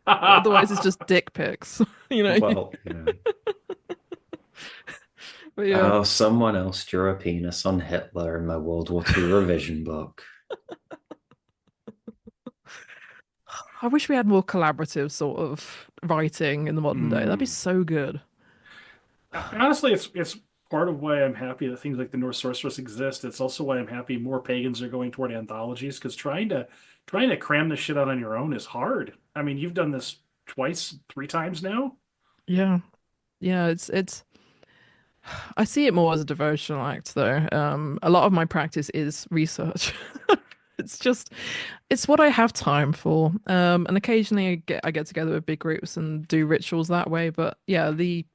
Otherwise, it's just dick pics, you know. Well, yeah. But yeah, Oh, someone else drew a penis on Hitler in my World War II revision book. I wish we had more collaborative sort of writing in the modern day. That'd be so good. Honestly, it's part of why I'm happy that things like the Norse Sorceress exist. It's also why I'm happy more pagans are going toward anthologies, because trying to cram this shit out on your own is hard. I mean, you've done this twice, 3 times now. Yeah, yeah. It's. I see it more as a devotional act, though. A lot of my practice is research. It's just, it's what I have time for. And occasionally I get together with big groups and do rituals that way. But yeah, the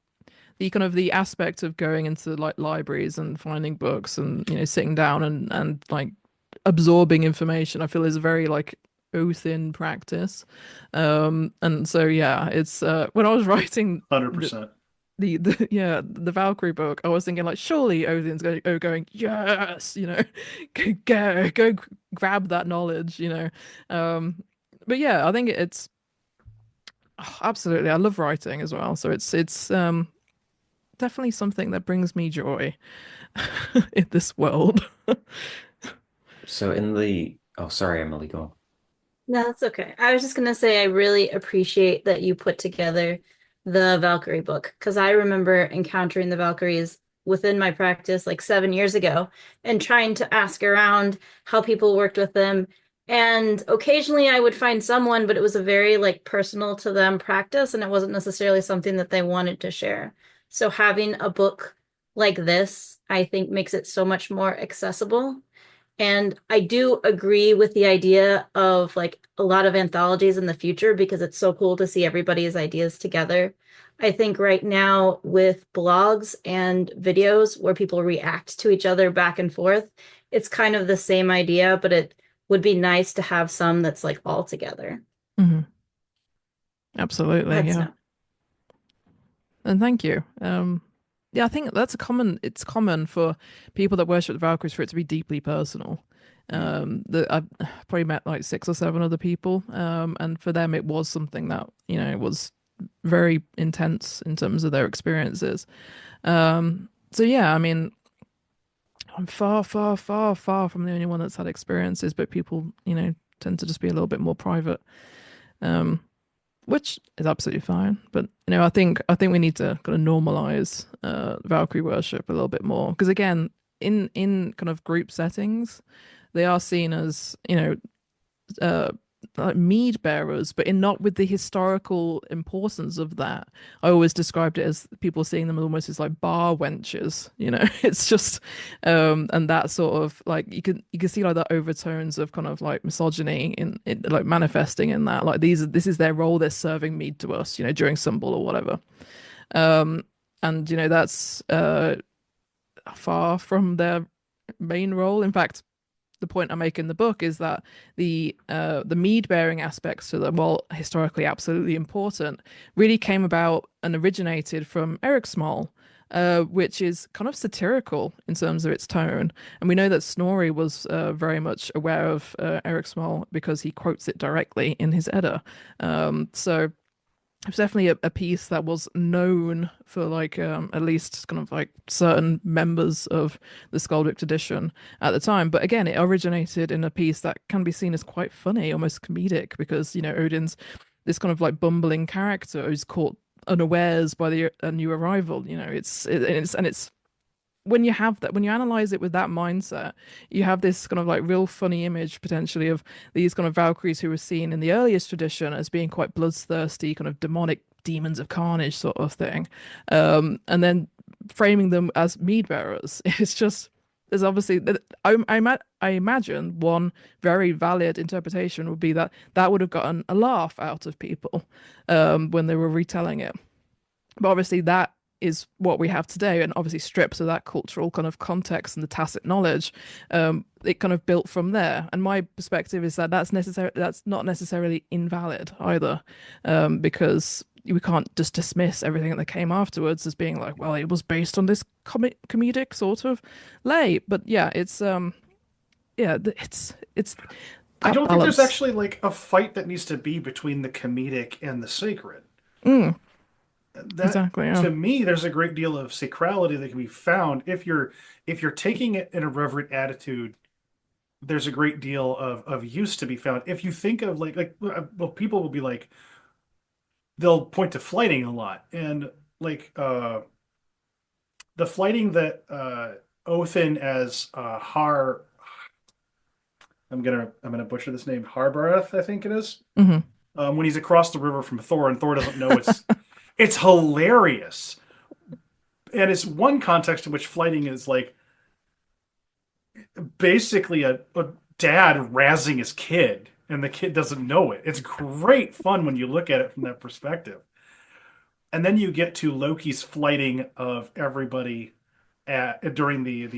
kind of the aspect of going into like libraries and finding books and sitting down and like absorbing information, I feel is a very like oath-in practice. And so yeah, it's when I was writing 100%. the Valkyrie book, I was thinking like surely Odin's going yes, go grab that knowledge, but yeah, I think it's absolutely, I love writing as well, so it's definitely something that brings me joy in this world. So oh, sorry, Emily, go on. No, that's okay. I was just gonna say I really appreciate that you put together the Valkyrie book, because I remember encountering the Valkyries within my practice like 7 years ago and trying to ask around how people worked with them. And occasionally I would find someone, but it was a very like personal to them practice, and it wasn't necessarily something that they wanted to share. So having a book like this, I think makes it so much more accessible. And I do agree with the idea of like a lot of anthologies in the future, because it's so cool to see everybody's ideas together. I think right now with blogs and videos where people react to each other back and forth, it's kind of the same idea, but it would be nice to have some that's like all together. Hmm. Absolutely, That's yeah. no. And thank you. Yeah, I think it's common for people that worship the Valkyries for it to be deeply personal. I've probably met like 6 or 7 other people, and for them it was something that it was very intense in terms of their experiences. So yeah, I mean, I'm far, far, far, far from the only one that's had experiences, but people tend to just be a little bit more private. Which is absolutely fine. But I think we need to kind of normalize Valkyrie worship a little bit more, because again, in kind of group settings, they are seen as like mead bearers, but in not with the historical importance of that. I always described it as people seeing them almost as like bar wenches, you know. It's just and that sort of like you can see like the overtones of kind of like misogyny in like manifesting in that. Like this is their role, they're serving mead to us, you know, during symbol or whatever. And you know, that's far from their main role. In fact, the point I make in the book is that the mead bearing aspects to them, while historically absolutely important, really came about and originated from Eriksmal, which is kind of satirical in terms of its tone. And we know that Snorri was very much aware of Eriksmal because he quotes it directly in his Edda. So it's definitely a piece that was known for like at least kind of like certain members of the Skaldic tradition at the time. But again, it originated in a piece that can be seen as quite funny, almost comedic, because you know Odin's this kind of like bumbling character who's caught unawares by a new arrival. You know, it's when you have that, when you analyze it with that mindset, you have this kind of like real funny image potentially of these kind of Valkyries who were seen in the earliest tradition as being quite bloodthirsty, kind of demonic demons of carnage sort of thing. And then framing them as mead bearers. It's just, there's obviously, I imagine one very valid interpretation would be that that would have gotten a laugh out of people when they were retelling it. But obviously that is what we have today, and obviously strips of that cultural kind of context and the tacit knowledge. It kind of built from there, and my perspective is that that's not necessarily invalid either, because we can't just dismiss everything that came afterwards as being like, well, it was based on this comedic sort of lay. But yeah, it's it's I don't think there's balance. actually like a fight that needs to be between the comedic and the sacred. That Exactly, yeah. to me, there's a great deal of sacrality that can be found if you're taking it in a reverent attitude. There's a great deal of use to be found. If you think of well, people will be like, they'll point to flighting a lot, and like the flighting that Othin as Har. I'm gonna butcher this name. Harbarath, I think it is. Hmm. When he's across the river from Thor, and Thor doesn't know it's hilarious. And it's one context in which flighting is like basically a dad razzing his kid, and the kid doesn't know it. It's great fun when you look at it from that perspective. And then you get to Loki's flighting of everybody during the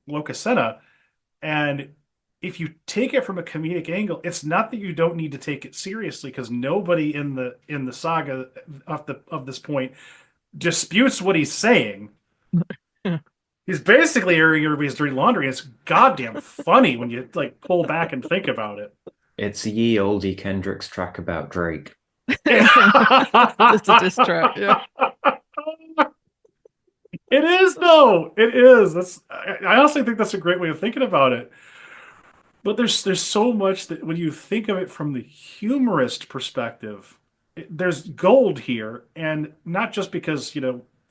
Lokasena, and if you take it from a comedic angle, it's not that you don't need to take it seriously, because nobody in the saga of this point disputes what he's saying. He's basically airing everybody's dirty laundry. It's goddamn funny when you like pull back and think about it. It's a ye oldie Kendrick's track about Drake. Just a diss track, yeah. It is though. It is. I honestly think that's a great way of thinking about it. But there's so much that when you think of it from the humorist perspective, there's gold here, and not just because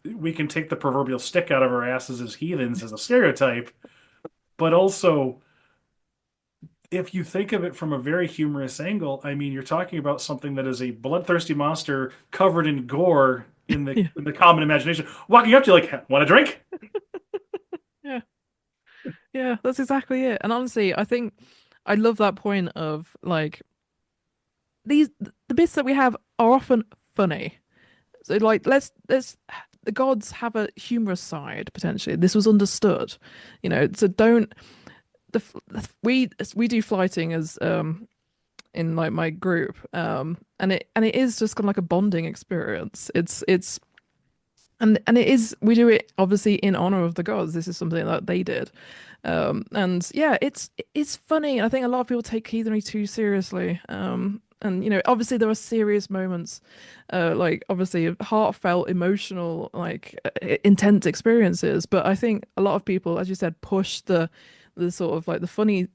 we can take the proverbial stick out of our asses as heathens as a stereotype, but also if you think of it from a very humorous angle, I mean, you're talking about something that is a bloodthirsty monster covered in gore in the Yeah. in the common imagination, walking up to you like, "Want a drink?" Yeah. Yeah, that's exactly it. And honestly, I think I love that point of like the bits that we have are often funny. So like let's the gods have a humorous side potentially. This was understood, you know. So don't we do flighting as in like my group, and it is just kind of like a bonding experience. It's and it is, we do it obviously in honor of the gods. This is something that they did, and yeah, it's funny. I think a lot of people take heathenry too seriously, and obviously there are serious moments, like obviously heartfelt, emotional, like intense experiences. But I think a lot of people, as you said, push the sort of like the funny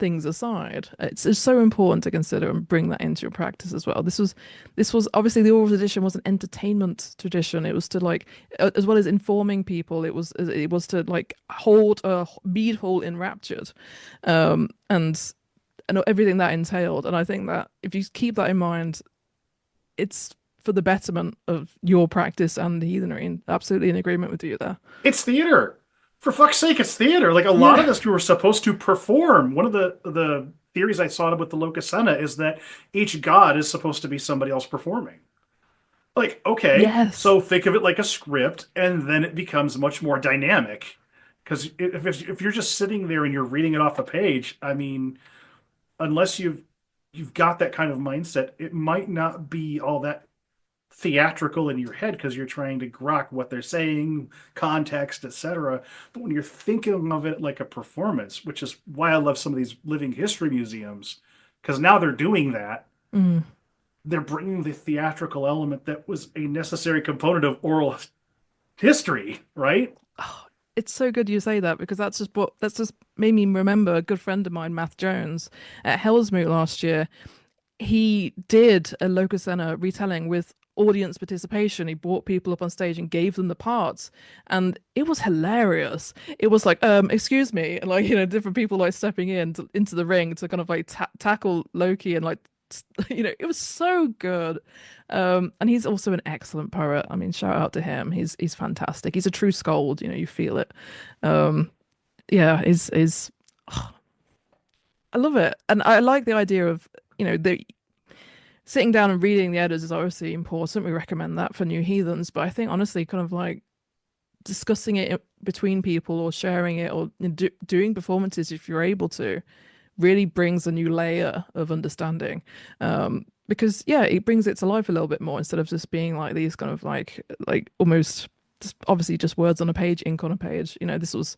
things aside. It's so important to consider and bring that into your practice as well. This was obviously the oral tradition was an entertainment tradition. It was to like, as well as informing people, it was to like hold a bead hole enraptured, and and everything that entailed. And I think that if you keep that in mind, it's for the betterment of your practice and the heathenry. And absolutely in agreement with you there. It's theater. For fuck's sake, it's theater. Like a lot of Yeah. this, we were supposed to perform. One of the theories I saw with the Locusena is that each god is supposed to be somebody else performing. Like, okay, Yes. so think of it like a script, and then it becomes much more dynamic. Because if you're just sitting there and you're reading it off a page, I mean, unless you've got that kind of mindset, it might not be all that theatrical in your head because you're trying to grok what they're saying, context, etc. But when you're thinking of it like a performance, which is why I love some of these living history museums, because now they're doing that. Mm. They're bringing the theatrical element that was a necessary component of oral history, right? Oh, it's so good you say that because that's just made me remember a good friend of mine, Matt Jones, at Hellsmoot last year. He did a Locusena retelling with audience participation. He brought people up on stage and gave them the parts, and it was hilarious. It was like, excuse me, and like different people like stepping into the ring to kind of like tackle Loki and like it was so good. And he's also an excellent poet. I mean, shout out to him. He's fantastic. He's a true Skuld. You feel it. Um, yeah, is I love it, and I like the idea of the sitting down and reading the editors is obviously important. We recommend that for new heathens, but I think honestly, kind of like discussing it between people or sharing it or doing performances if you're able to really brings a new layer of understanding. Because yeah, it brings it to life a little bit more instead of just being like these kind of like almost just obviously just words on a page, ink on a page. This was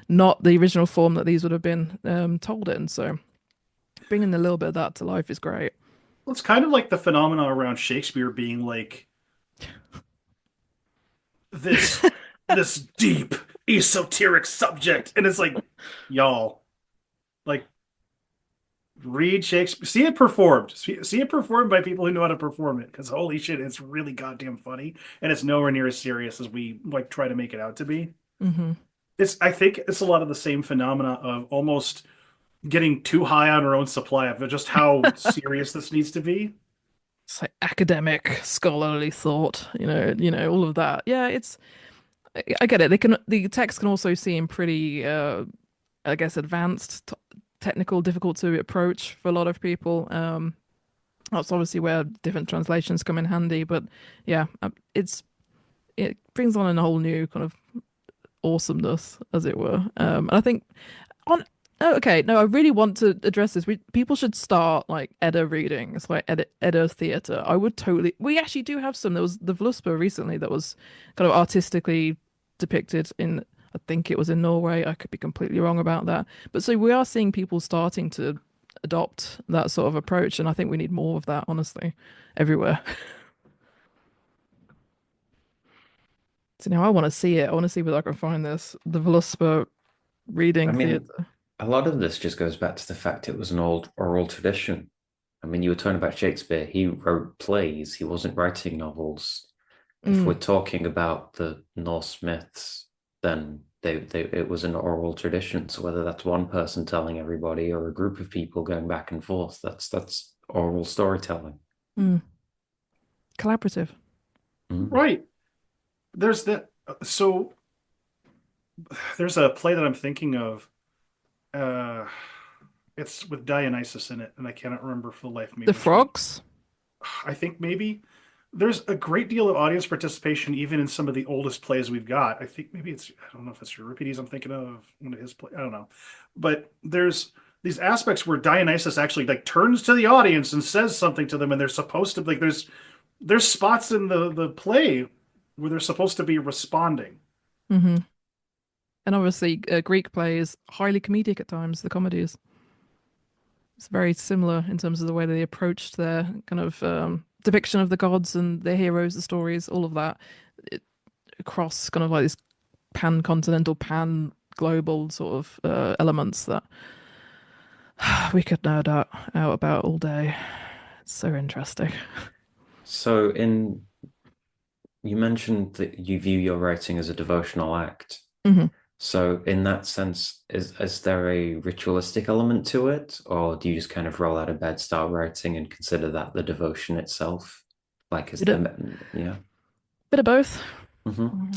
not the original form that these would have been told in. So bringing a little bit of that to life is great. Well, it's kind of like the phenomena around Shakespeare being like this this deep esoteric subject, and it's like, y'all, like read Shakespeare, see it performed, see it performed by people who know how to perform it. Because holy shit, it's really goddamn funny, and it's nowhere near as serious as we like try to make it out to be. Hmm. I think it's a lot of the same phenomena of almost getting too high on our own supply of just how serious this needs to be. It's like academic, scholarly thought, all of that. Yeah, I get it. The text can also seem pretty, I guess, advanced, technical, difficult to approach for a lot of people. That's obviously where different translations come in handy. But yeah, it brings on a whole new kind of awesomeness, as it were. And I think on okay, no, I really want to address this. People should start like Edda reading. It's like Edda theater. I would totally. We actually do have some. There was the Vluspa recently that was kind of artistically depicted in. I think it was in Norway. I could be completely wrong about that. But so we are seeing people starting to adopt that sort of approach, and I think we need more of that, honestly, everywhere. So now I want to see it. I want to see whether I can find this. The Vluspa I reading mean, theater. a lot of this just goes back to the fact it was an old oral tradition. I mean, you were talking about Shakespeare. He wrote plays. He wasn't writing novels. If we're Mm, talking about the Norse myths, then it was an oral tradition. So whether that's one person telling everybody or a group of people going back and forth, that's oral storytelling. mm. Collaborative. Mm. Right. There's that. So there's a play that I'm thinking of. Uh, it's with Dionysus in it, and I cannot remember for the life of me The which one. frogs? I think maybe there's a great deal of audience participation even in some of the oldest plays we've got. I think maybe I don't know if it's Euripides I'm thinking of, one of his plays. I don't know. But there's these aspects where Dionysus actually like turns to the audience and says something to them, and they're supposed to like there's spots in the play where they're supposed to be responding. Hmm. And obviously, Greek play is highly comedic at times, the comedies. It's very similar in terms of the way they approached their kind of depiction of the gods and their heroes, the stories, all of that, it, across kind of like this pan-continental, pan-global sort of elements that we could nerd out about all day. It's so interesting. So you mentioned that you view your writing as a devotional act. Hmm. So in that sense, is there a ritualistic element to it, or do you just kind of roll out of bed, start writing, and consider that the devotion itself? Like, is Bit of, the yeah. bit of both. Hmm.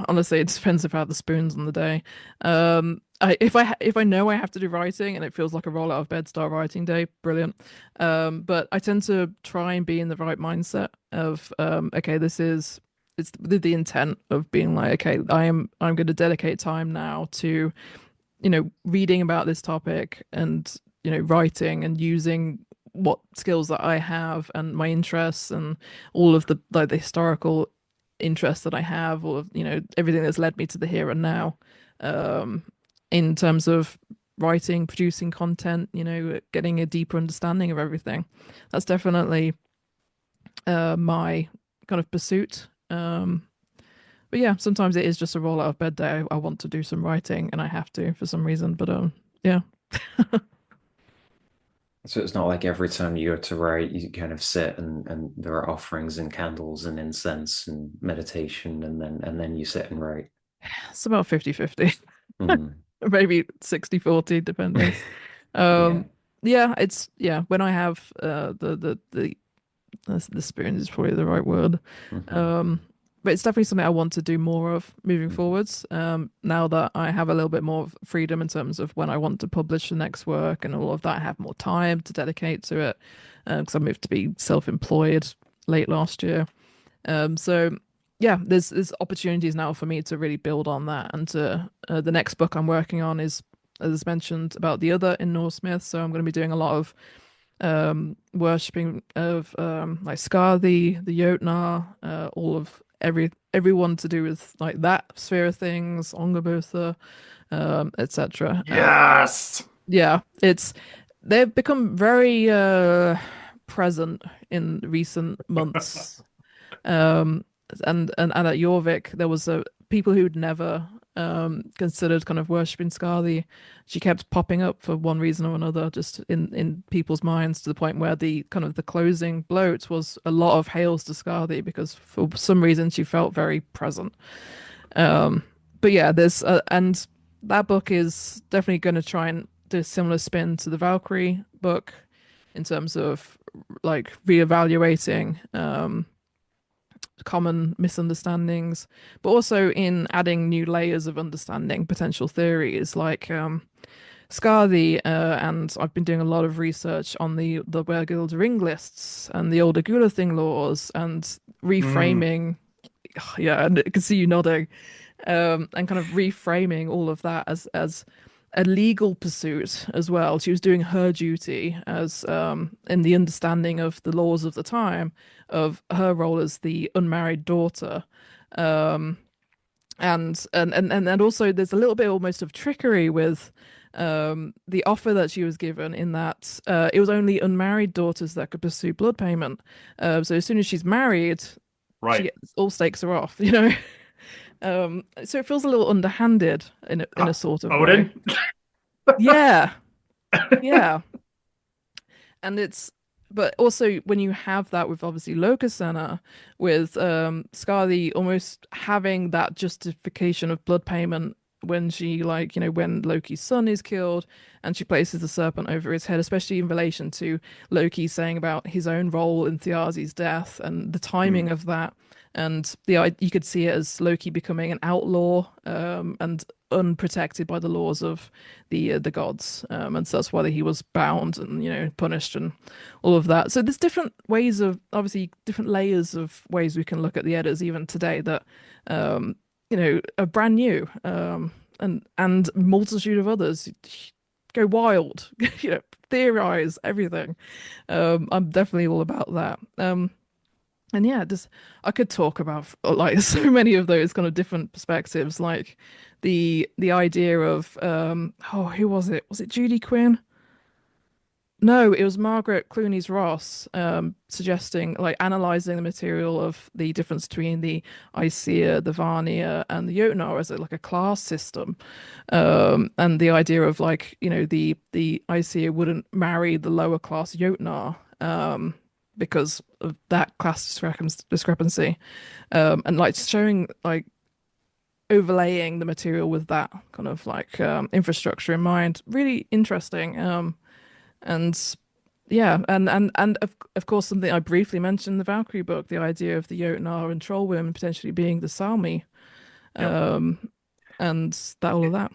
Honestly, it depends if I have the spoons on the day. If I know I have to do writing and it feels like a roll out of bed start writing day, brilliant. But I tend to try and be in the right mindset of okay, it's the intent of being like, okay, I'm going to dedicate time now to reading about this topic and writing and using what skills that I have and my interests and all of the like the historical interests that I have, all of everything that's led me to the here and now, um, in terms of writing, producing content, getting a deeper understanding of everything. That's definitely my kind of pursuit. But yeah, sometimes it is just a roll out of bed day. I want to do some writing and I have to for some reason. But yeah. So it's not like every time you go to write, you kind of sit and there are offerings and candles and incense and meditation, and then you sit and write. It's about 50-50. Mm. Maybe 60-40, depending. Yeah. Yeah, when I have the spoon is probably the right word. Hmm. Um, but it's definitely something I want to do more of moving forwards. Now that I have a little bit more freedom in terms of when I want to publish the next work and all of that, I have more time to dedicate to it because I moved to be self-employed late last year. So yeah, there's opportunities now for me to really build on that. And to the next book I'm working on is, as mentioned, about the other in Norse myth. So I'm going to be doing a lot of worshipping of like Skadi, the Jotnar, all of everyone to do with like that sphere of things, Ongabotha, etc. Yes. Yeah, they've become very present in recent months. Um, and at Jorvik, there was people who'd never considered kind of worshipping Skadi. She kept popping up for one reason or another, just in people's minds, to the point where the kind of the closing bloat was a lot of hails to Skadi because for some reason she felt very present. But yeah, there's and that book is definitely going to try and do a similar spin to the Valkyrie book in terms of like reevaluating common misunderstandings, but also in adding new layers of understanding potential theories like Skadi, and I've been doing a lot of research on the Wergild ring lists and the older Gulathing laws and Mm. reframing. Yeah, and I can see you nodding, and kind of reframing all of that as a legal pursuit as well. She was doing her duty as in the understanding of the laws of the time of her role as the unmarried daughter. Um, and also there's a little bit almost of trickery with the offer that she was given in that it was only unmarried daughters that could pursue blood payment. So as soon as she's married, she Right. gets, all stakes are off, so it feels a little underhanded in a sort of way. Odin. Yeah, yeah. And but also when you have that with obviously Locusena, with Skadi almost having that justification of blood payment when she like, when Loki's son is killed and she places the serpent over his head, especially in relation to Loki saying about his own role in Thiazi's death and the timing Mm. of that. And you could see it as Loki becoming an outlaw, and unprotected by the laws of the gods, and so that's why he was bound and punished and all of that. So there's different ways of obviously different layers of ways we can look at the Eddas even today that are brand new, and multitude of others go wild, theorize everything. I'm definitely all about that. And yeah, just I could talk about like so many of those kind of different perspectives, like the idea of oh, who was it? Was it Judy Quinn? No, it was Margaret Clooney's Ross, suggesting like analyzing the material of the difference between the Aesir, the Vanir, and the Jotnar as like a class system, and the idea of like the Aesir wouldn't marry the lower class Jotnar, because of that class discrepancy, and like showing like overlaying the material with that kind of like infrastructure in mind. Really interesting. And yeah, and of course something I briefly mentioned in the Valkyrie book, the idea of the Jotnar and troll women potentially being the Salmi, Yep. and that all of that.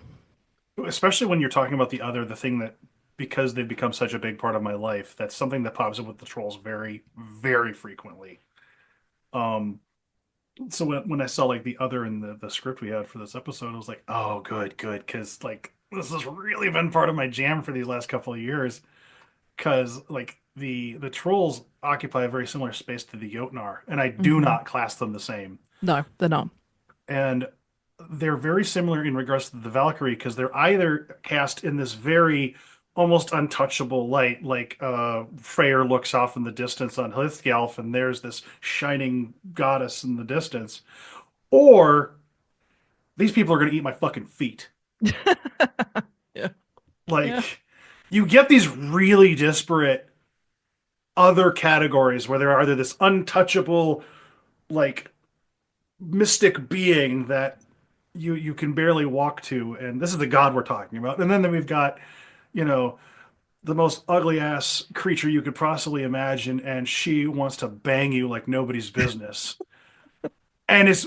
Especially when you're talking about the thing that, because they've become such a big part of my life, that's something that pops up with the trolls very, very frequently. Um, so when I saw like the other in the script we had for this episode, I was like, oh, good, good, because like this has really been part of my jam for these last couple of years. Because like the trolls occupy a very similar space to the Jotnar, and I do Hmm. not class them the same. No, they're not. And they're very similar in regards to the Valkyrie because they're either cast in this very almost untouchable light, like Freyr looks off in the distance on Hlithgelf, and there's this shining goddess in the distance, or these people are going to eat my fucking feet. Yeah, yeah, Like, you get these really disparate other categories where they're either this untouchable, like, mystic being that you can barely walk to, and this is the god we're talking about. And then we've got, you know, the most ugly ass creature you could possibly imagine, and she wants to bang you like nobody's business. And it's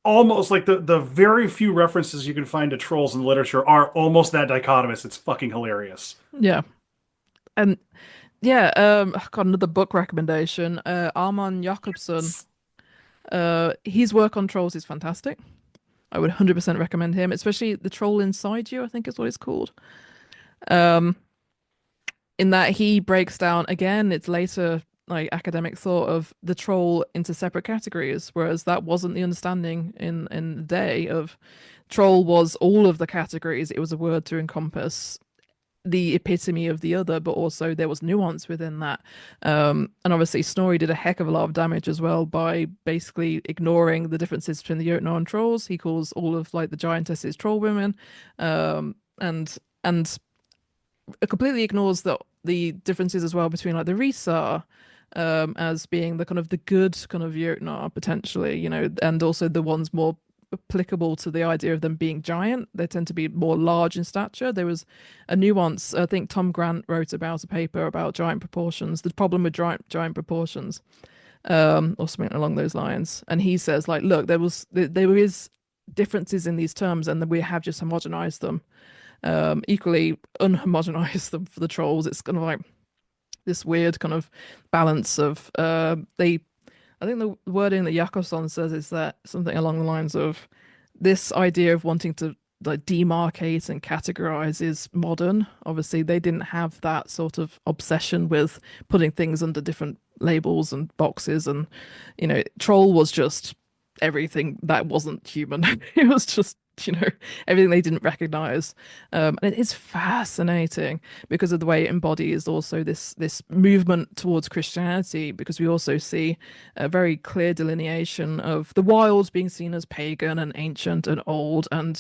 almost like the very few references you can find to trolls in the literature are almost that dichotomous. It's fucking hilarious. yeah. And yeah, I've got another book recommendation. Ármann Jakobsson. His work on trolls is fantastic. I would 100% recommend him, especially The Troll Inside You, I think is what it's called. Um, in that he breaks down again, it's later like academic thought of the troll into separate categories, whereas that wasn't the understanding in the day of troll was all of the categories. It was a word to encompass the epitome of the other, but also there was nuance within that. And obviously Snorri did a heck of a lot of damage as well by basically ignoring the differences between the Jotnar and trolls. He calls all of like the giantesses troll women, and it completely ignores the differences as well between like the Risar, as being the kind of the good kind of Jotnar potentially, and also the ones more applicable to the idea of them being giant. They tend to be more large in stature. There was a nuance. I think Tom Grant wrote about a paper about giant proportions, the problem with giant proportions, or something along those lines. And he says, like, look, there is differences in these terms, and we have just homogenized them. Equally unhomogenized them for the trolls. It's kind of like this weird kind of balance of I think the wording that Jakobsson says is that something along the lines of this idea of wanting to like demarcate and categorize is modern. Obviously, they didn't have that sort of obsession with putting things under different labels and boxes, and troll was just everything that wasn't human. It was just everything they didn't recognize, and it is fascinating because of the way it embodies also this movement towards Christianity, because we also see a very clear delineation of the wilds being seen as pagan and ancient and old, and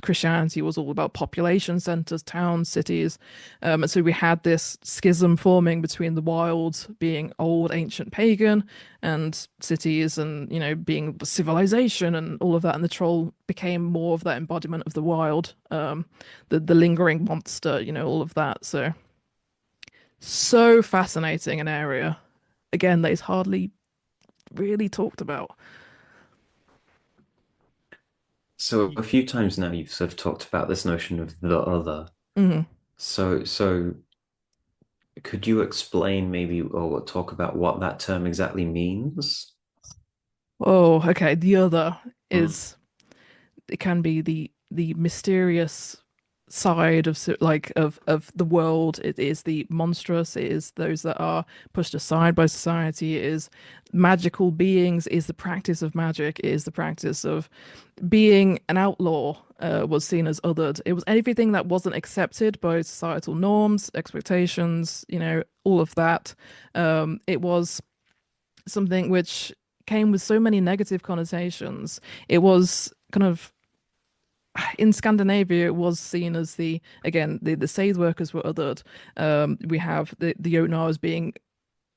Christianity was all about population centers, towns, cities, and so we had this schism forming between the wild being old, ancient, pagan, and cities and being civilization and all of that, and the troll became more of that embodiment of the wild, the lingering monster, all of that. So fascinating an area, again, that is hardly really talked about. So a few times now you've sort of talked about this notion of the other. Mhm. So could you explain maybe or talk about what that term exactly means? Oh, okay. The other Mm. is, it can be the mysterious side of like of the world. It is the monstrous. It is those that are pushed aside by society. It is magical beings. It is the practice of magic. It is the practice of being an outlaw. Was seen as othered. It was everything that wasn't accepted by societal norms, expectations. All of that. It was something which came with so many negative connotations. It was kind of in Scandinavia, it was seen as the Seid workers were othered. We have the Jotnar as being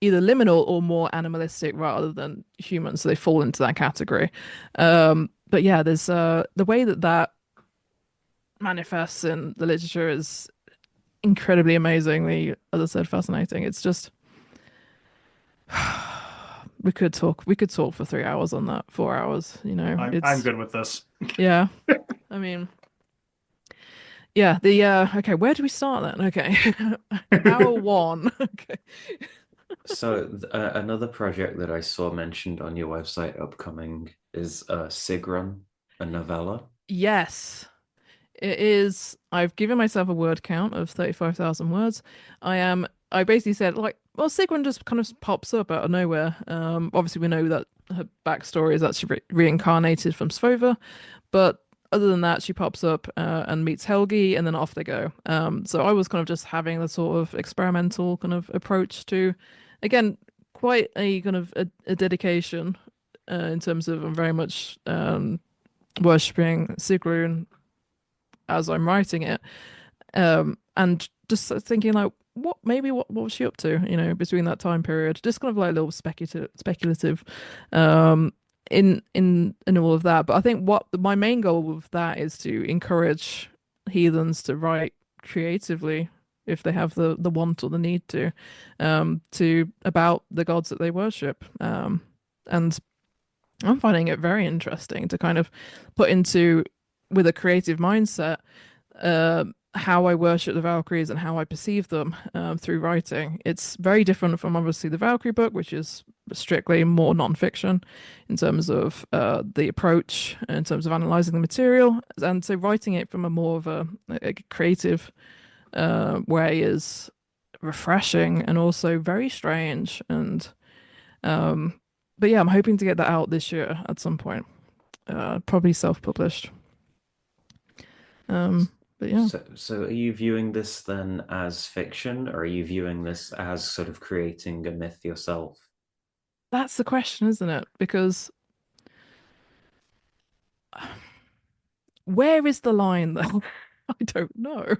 either liminal or more animalistic rather than human, so they fall into that category. But yeah, there's the way that that manifests in the literature is incredibly amazingly, as I said, fascinating. It's just we could talk for 3 hours on that, 4 hours, you know. I'm good with this. Yeah. I mean, yeah, the okay, where do we start then? Okay. Hour one. Okay. So another project that I saw mentioned on your website upcoming is Sigrun, a novella. Yes. It is. I've given myself a word count of 35,000 words. I basically said, like, well, Sigrun just kind of pops up out of nowhere. Obviously, we know that her backstory is actually reincarnated from Svova, but other than that, she pops up and meets Helgi, and then off they go. So I was kind of just having the sort of experimental kind of approach to, again, quite a kind of a dedication in terms of I'm very much worshipping Sigrun as I'm writing it, and just thinking like, what was she up to, you know, between that time period? Just kind of like a little speculative, in all of that. But I think what my main goal with that is to encourage heathens to write creatively if they have the want or the need to about the gods that they worship, and I'm finding it very interesting to kind of put into with a creative mindset how I worship the Valkyries and how I perceive them through writing. It's very different from obviously the Valkyrie book, which is strictly more non-fiction in terms of the approach, in terms of analyzing the material, and so writing it from a more of a creative way is refreshing and also very strange. And but yeah, I'm hoping to get that out this year at some point, probably self-published. But yeah, So are you viewing this then as fiction, or are you viewing this as sort of creating a myth yourself? that's the question, isn't it? Because where is the line though? I don't know.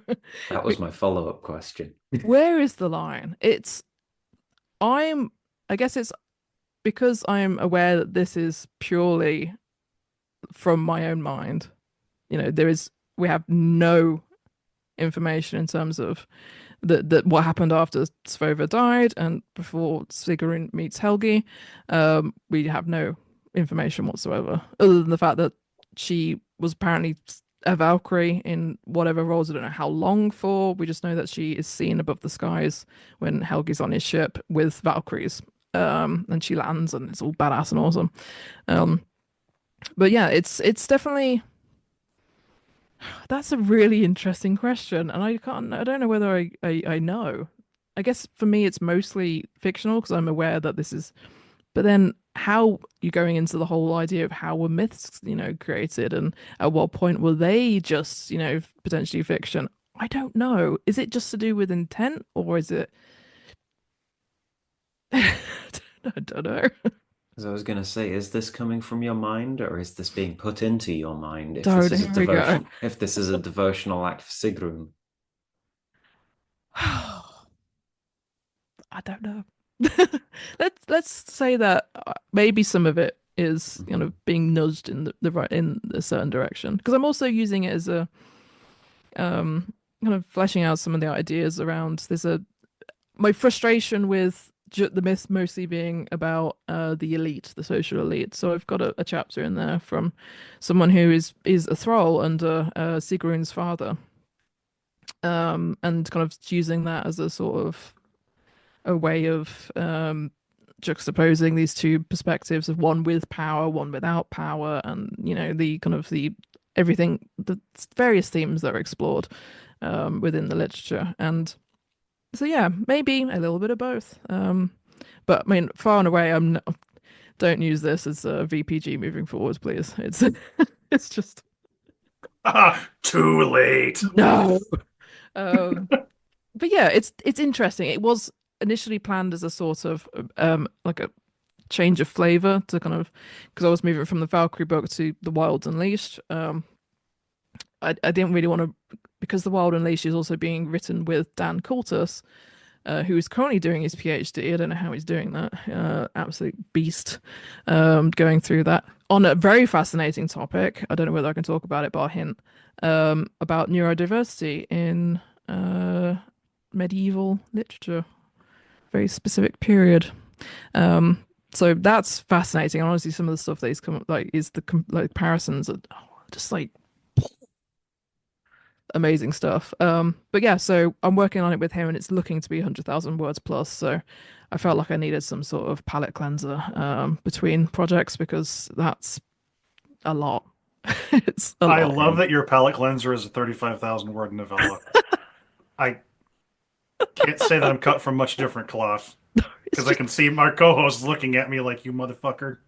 That was my follow-up question. Where is the line? I guess it's because I'm aware that this is purely from my own mind. You know, we have no information in terms of that what happened after Svova died and before Sigrun meets Helgi. We have no information whatsoever, other than the fact that she was apparently a Valkyrie in whatever roles. I don't know how long for. We just know that she is seen above the skies when Helgi's on his ship with Valkyries. And she lands and it's all badass and awesome. But yeah, it's definitely, that's a really interesting question, and I don't know whether I know. I guess for me it's mostly fictional because I'm aware that this is, but then how you going into the whole idea of how were myths, you know, created, and at what point were they just, you know, potentially fiction? I don't know. Is it just to do with intent, or is it I don't know. As I was going to say, is this coming from your mind, or is this being put into your mind? If Don't, this is a here we go. if this is a devotional act for Sigrun. I don't know. Let's say that maybe some of it is kind of being nudged in the right in a certain direction, because I'm also using it as a kind of fleshing out some of the ideas around my frustration with the myth mostly being about the elite, the social elite. So I've got a chapter in there from someone who is a thrall under Sigrun's father, and kind of using that as a sort of a way of juxtaposing these two perspectives of one with power, one without power, and you know the kind of the everything, the various themes that are explored within the literature. And so yeah, maybe a little bit of both. But I mean, far and away, don't use this as a VPG moving forward, please. It's just Too late. no. But yeah, it's interesting. It was initially planned as a sort of like a change of flavor to kind of, because I was moving from the Valkyrie book to the Wild Unleashed. I didn't really want to, because the Wild Unleashed is also being written with Dan Coulter, who's currently doing his PhD. I don't know how he's doing that. Absolute beast, going through that on a very fascinating topic. I don't know whether I can talk about it, but I'll hint, about neurodiversity in medieval literature, very specific period. So that's fascinating. Honestly, some of the stuff that he's come like is the like comparisons are just like amazing stuff. But yeah, so I'm working on it with him, and it's looking to be 100,000 words plus. So I felt like I needed some sort of palate cleanser between projects, because that's a lot. It's a I lot. love that your palate cleanser is a 35,000 word novella. I can't say that I'm cut from much different cloth, because I can see my co-host looking at me like, you motherfucker.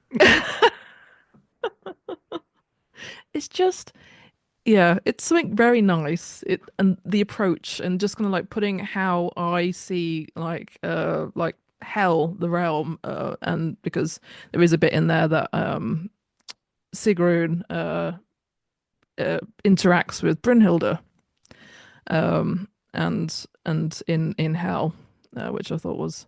It's just, yeah, it's something very nice. It and the approach, and just kind of like putting how I see like hell, the realm, and because there is a bit in there that Sigrun interacts with Brynhilde, and in hell, which I thought was,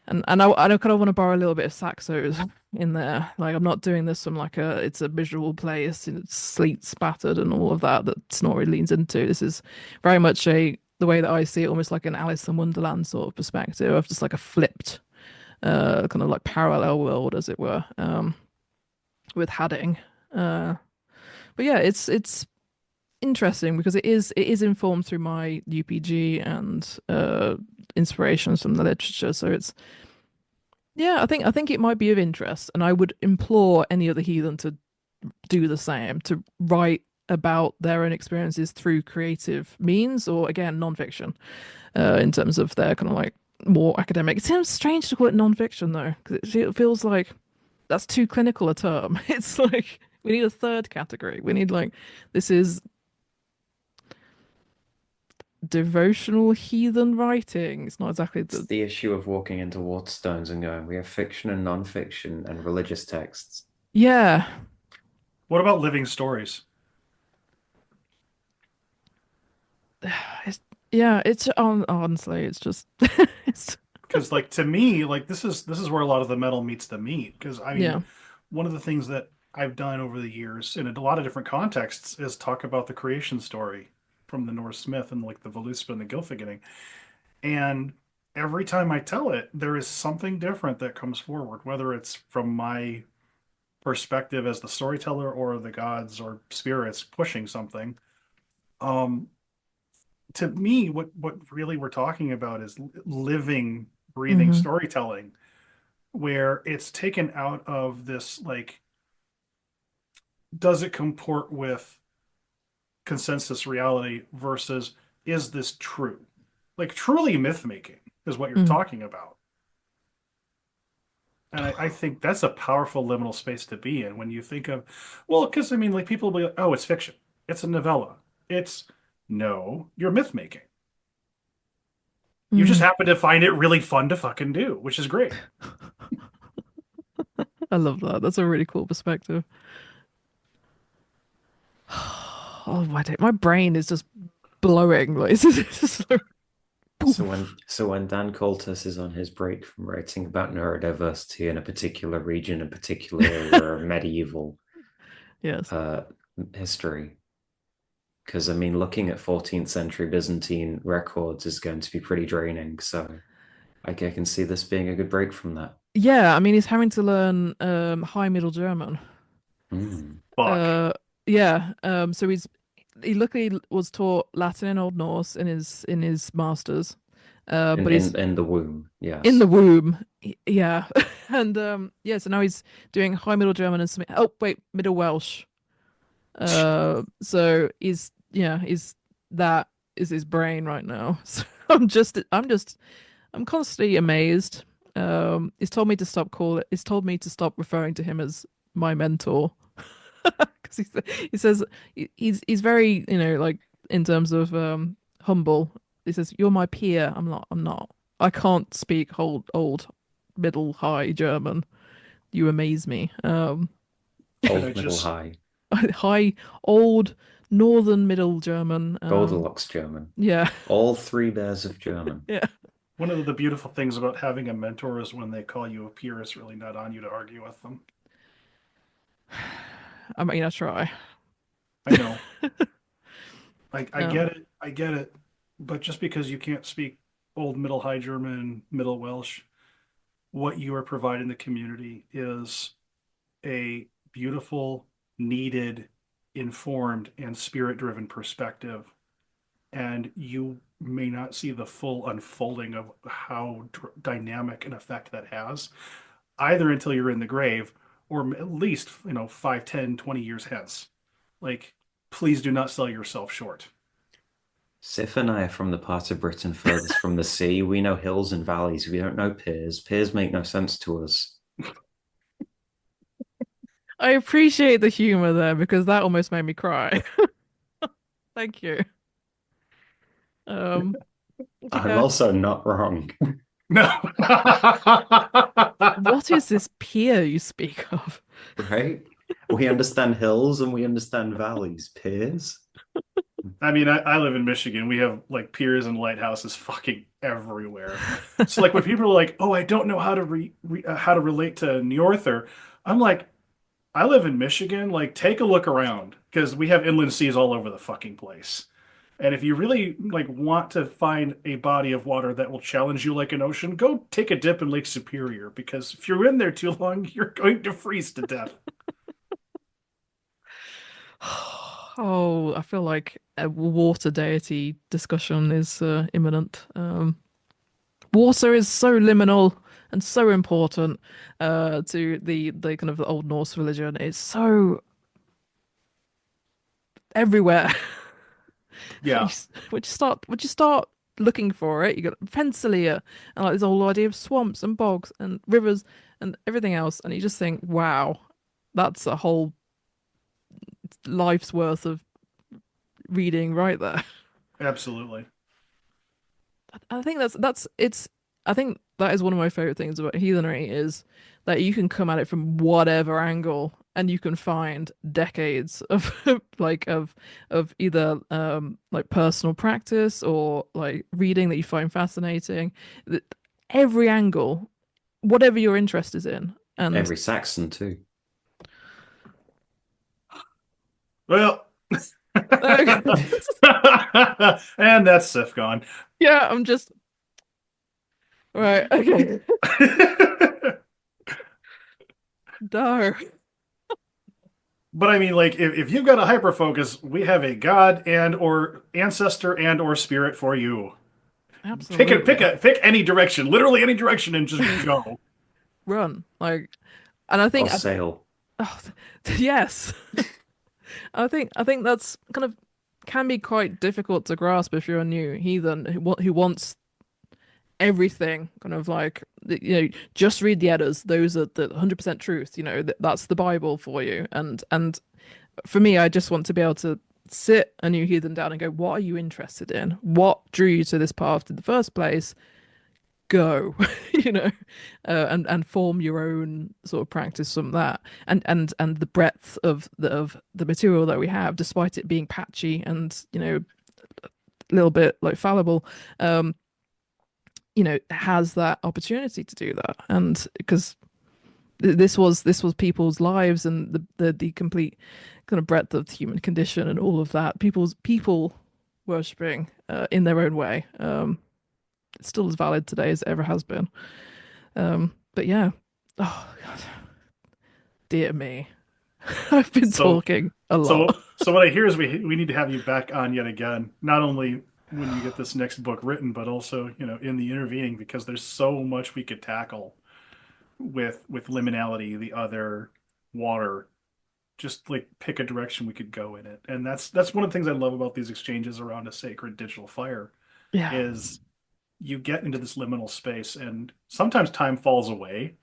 and I kind of want to borrow a little bit of Saxo's in there. Like, I'm not doing this from like it's a visual place and it's sleet spattered and all of that Snorri leans into. This is very much the way that I see it, almost like an Alice in Wonderland sort of perspective of just like a flipped kind of like parallel world, as it were, with Hadding. But yeah, it's interesting because it is informed through my UPG and inspirations from the literature. So it's, yeah, I think it might be of interest, and I would implore any other heathen to do the same, to write about their own experiences through creative means, or again, nonfiction, in terms of their kind of like more academic. It seems strange to call it nonfiction though, because it feels like that's too clinical a term. It's like we need a third category. We need like, this is devotional heathen writing. It's not exactly It's the issue of walking into Waterstones and going, we have fiction and non-fiction and religious texts. yeah. What about living stories? It's, yeah, it's honestly, it's just it's, Because, like, to me, like, this is where a lot of the metal meets the meat. Because I yeah. mean, one of the things that I've done over the years in a lot of different contexts is talk about the creation story from the Norse myth and like the Voluspa and the Gylfaginning. And every time I tell it, there is something different that comes forward, whether it's from my perspective as the storyteller or the gods or spirits pushing something. Um, to me, what really we're talking about is living, breathing Hmm. storytelling, where it's taken out of this like, does it comport with consensus reality versus is this true? Like, truly myth making is what you're Mm. talking about. And I think that's a powerful liminal space to be in when you think of, well, because I mean, like, people will be like, oh, it's fiction, it's a novella. It's, no, you're myth making. You just Mm. happen to find it really fun to fucking do, which is great. I love that. That's a really cool perspective. Oh my brain is just blowing. Like it's just like, So poof. when Dan Coltus is on his break from writing about neurodiversity in a particular region, a particular area of medieval Yes. history, because I mean, looking at 14th century Byzantine records is going to be pretty draining. So I can see this being a good break from that. Yeah, I mean he's having to learn High Middle German. Mm. Fuck. Uh yeah. So he luckily was taught Latin and Old Norse in his masters. But he's In the womb, in the yes. womb. Yeah. And yeah, so now he's doing High Middle German and some, oh wait, Middle Welsh. So he's, yeah, he's, that is his brain right now. So I'm constantly amazed. He's told me to stop referring to him as my mentor. Because he says he's very, like, in terms of humble. He says, "You're my peer." I'm not. I can't speak old, middle, high German. You amaze me. And I Old, middle, just, high. High, old, northern, middle German. Goldilocks German. Yeah, All three bears of German. yeah. One of the beautiful things about having a mentor is when they call you a peer, it's really not on you to argue with them. I mean, I try. I know. I Um, get it. I get it. But just because you can't speak Old Middle High German, Middle Welsh, what you are providing the community is a beautiful, needed, informed, and spirit-driven perspective. And you may not see the full unfolding of how dynamic an effect that has, either until you're in the grave or at least, 5, 10, 20 years hence. Like, please do not sell yourself short. Sif and I are from the part of Britain furthest from the sea. We know hills and valleys. We don't know piers. Piers make no sense to us. I appreciate the humor there because that almost made me cry. Thank you. Um, I'm yeah. also not wrong, No. What is this pier you speak of? right? We understand hills and we understand valleys. Piers? I mean, I live in Michigan. We have like piers and lighthouses fucking everywhere. So like when people are like, "Oh, I don't know how to how to relate to Njorther," I'm like, I live in Michigan. Like, take a look around because we have inland seas all over the fucking place. And if you really like want to find a body of water that will challenge you like an ocean, go take a dip in Lake Superior because if you're in there too long, you're going to freeze to death. Oh, I feel like a water deity discussion is imminent. Water is so liminal and so important to the kind of the Old Norse religion. It's so everywhere. Yeah, Would you start looking for it, you got Pennsylvania and like this whole idea of swamps and bogs and rivers and everything else, and you just think, wow, that's a whole life's worth of reading right there. absolutely. I think that's it's I think that is one of my favorite things about heathenry is that you can come at it from whatever angle and you can find decades of of either like personal practice or like reading that you find fascinating. Every angle, whatever your interest is in. And Every Saxon, too. Well, okay. and that's Sif gone. Yeah, I'm just right. Okay. No. But I mean, like, if you've got a hyper focus, we have a god and or ancestor and or spirit for you. Absolutely. Pick any direction, literally any direction, and just go. Run. Like, and Or I think sail. oh, yes. I think that's kind of can be quite difficult to grasp if you're a new heathen who wants everything kind of like just read the Eddas. Those are the 100% truth. That's the Bible for you. And for me, I just want to be able to sit a new heathen down and go, what are you interested in? What drew you to this path in the first place? Go, you know, and form your own sort of practice from that, and the breadth of the material that we have, despite it being patchy and a little bit like fallible, um, has that opportunity to do that, and because this was people's lives and the complete kind of breadth of the human condition and all of that, people worshipping in their own way. It's still as valid today as it ever has been. But yeah, oh God, dear me, I've been So, talking a lot. so what I hear is we need to have you back on yet again. Not only when you get this next book written, but also in the intervening because there's so much we could tackle with liminality, the other, water. Just like pick a direction we could go in it, and that's one of the things I love about these exchanges around a sacred digital fire Yeah. is you get into this liminal space and sometimes time falls away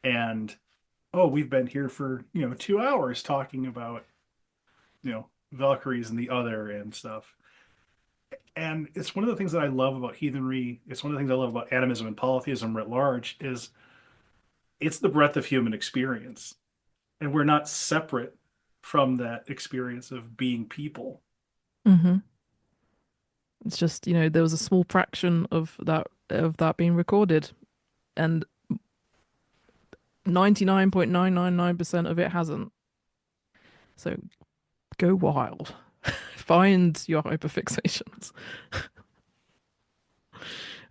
and oh we've been here for 2 hours talking about Valkyries and the other and stuff, and it's one of the things that I love about heathenry. It's one of the things I love about animism and polytheism writ large is it's the breadth of human experience, and we're not separate from that experience of being people. hmm It's just there was a small fraction of that of that being recorded, and 99.999% of it hasn't. So go wild. Find your hyperfixations.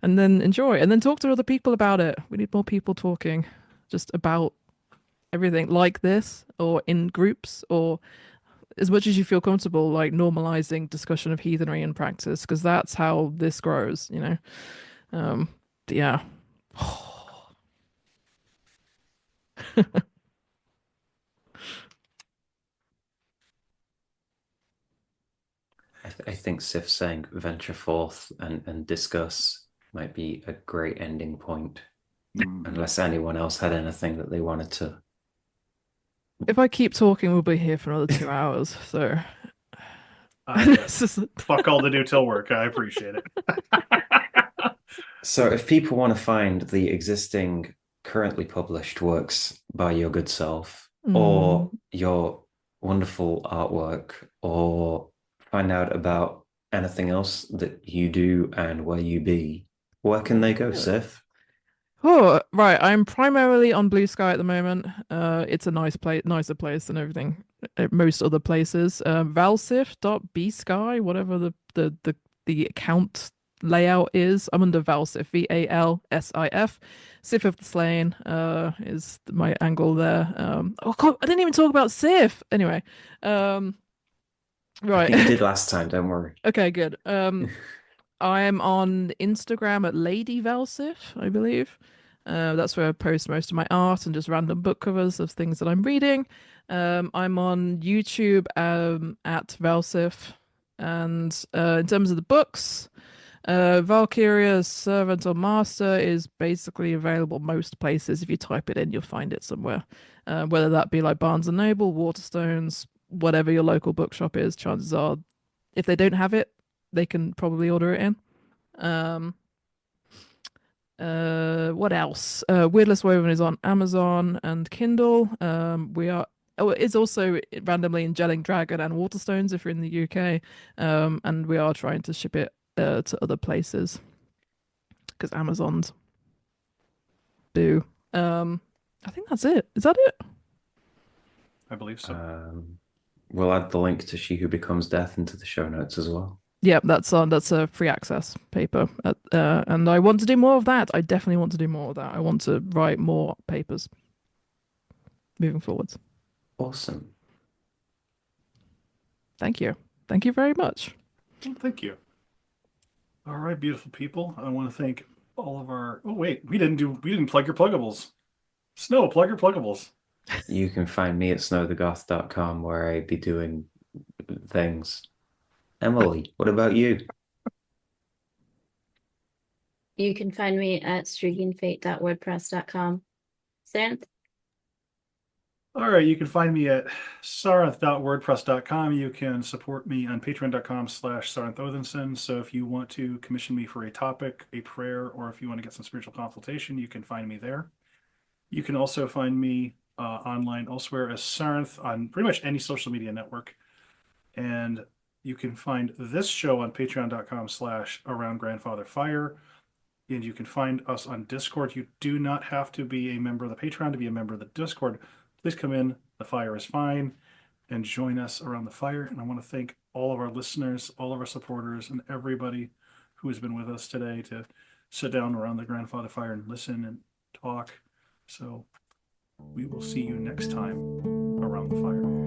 And then enjoy. And then talk to other people about it. We need more people talking just about everything like this, or in groups, or as much as you feel comfortable, like normalizing discussion of heathenry and practice, because that's how this grows, you know. Yeah. I think Sif saying venture forth and discuss might be a great ending point, unless anyone else had anything that they wanted to. If I keep talking, we'll be here for another 2 hours. So fuck all the do till work. I appreciate it. So if people want to find the existing currently published works by your good self, or your wonderful artwork, or find out about anything else that you do and where you be, where can they go, Sif? Oh, right. I'm primarily on Blue Sky at the moment. It's a nice place, nicer place than everything most other places. Valsif.bsky, whatever the account layout is. I'm under Valsif, Valsif. Sif of the Slain is my angle there. Oh God, I didn't even talk about Sif. Anyway, right. I think you did last time. Don't worry. Okay, good. I am on Instagram at Lady Valsif, I believe. That's where I post most of my art and just random book covers of things that I'm reading. I'm on YouTube at Valsif. And in terms of the books, Valkyria's Servant or Master is basically available most places. If you type it in, you'll find it somewhere. Whether that be like Barnes and Noble, Waterstones, whatever your local bookshop is, chances are, if they don't have it, they can probably order it in. What else? Wyrd Less Woven is on Amazon and Kindle. It's also randomly in Gelling Dragon and Waterstones if you're in the UK. And we are trying to ship it to other places because Amazon's boo. I think that's it. Is that it? I believe so. We'll add the link to She Who Becomes Death into the show notes as well. Yeah, that's a free access paper, and I want to do more of that. I definitely want to do more of that. I want to write more papers moving forwards. Awesome. Thank you very much. Well, thank you. All right, beautiful people. I want to thank all of our. Oh wait, we didn't plug your pluggables. Snow, plug your pluggables. You can find me at snowthegoth.com, where I be doing things. Emily, what about you? You can find me at streakingfate.wordpress.com. Santh? All right, you can find me at saranth.wordpress.com. You can support me on patreon.com/SaranthOthenson. So if you want to commission me for a topic, a prayer, or if you want to get some spiritual consultation, you can find me there. You can also find me online elsewhere as Saranth on pretty much any social media network. And you can find this show on patreon.com/AroundGrandfatherFire. And you can find us on Discord. You do not have to be a member of the Patreon to be a member of the Discord. Please come in. The fire is fine. And join us around the fire. And I want to thank all of our listeners, all of our supporters, and everybody who has been with us today to sit down around the grandfather fire and listen and talk. So we will see you next time around the fire.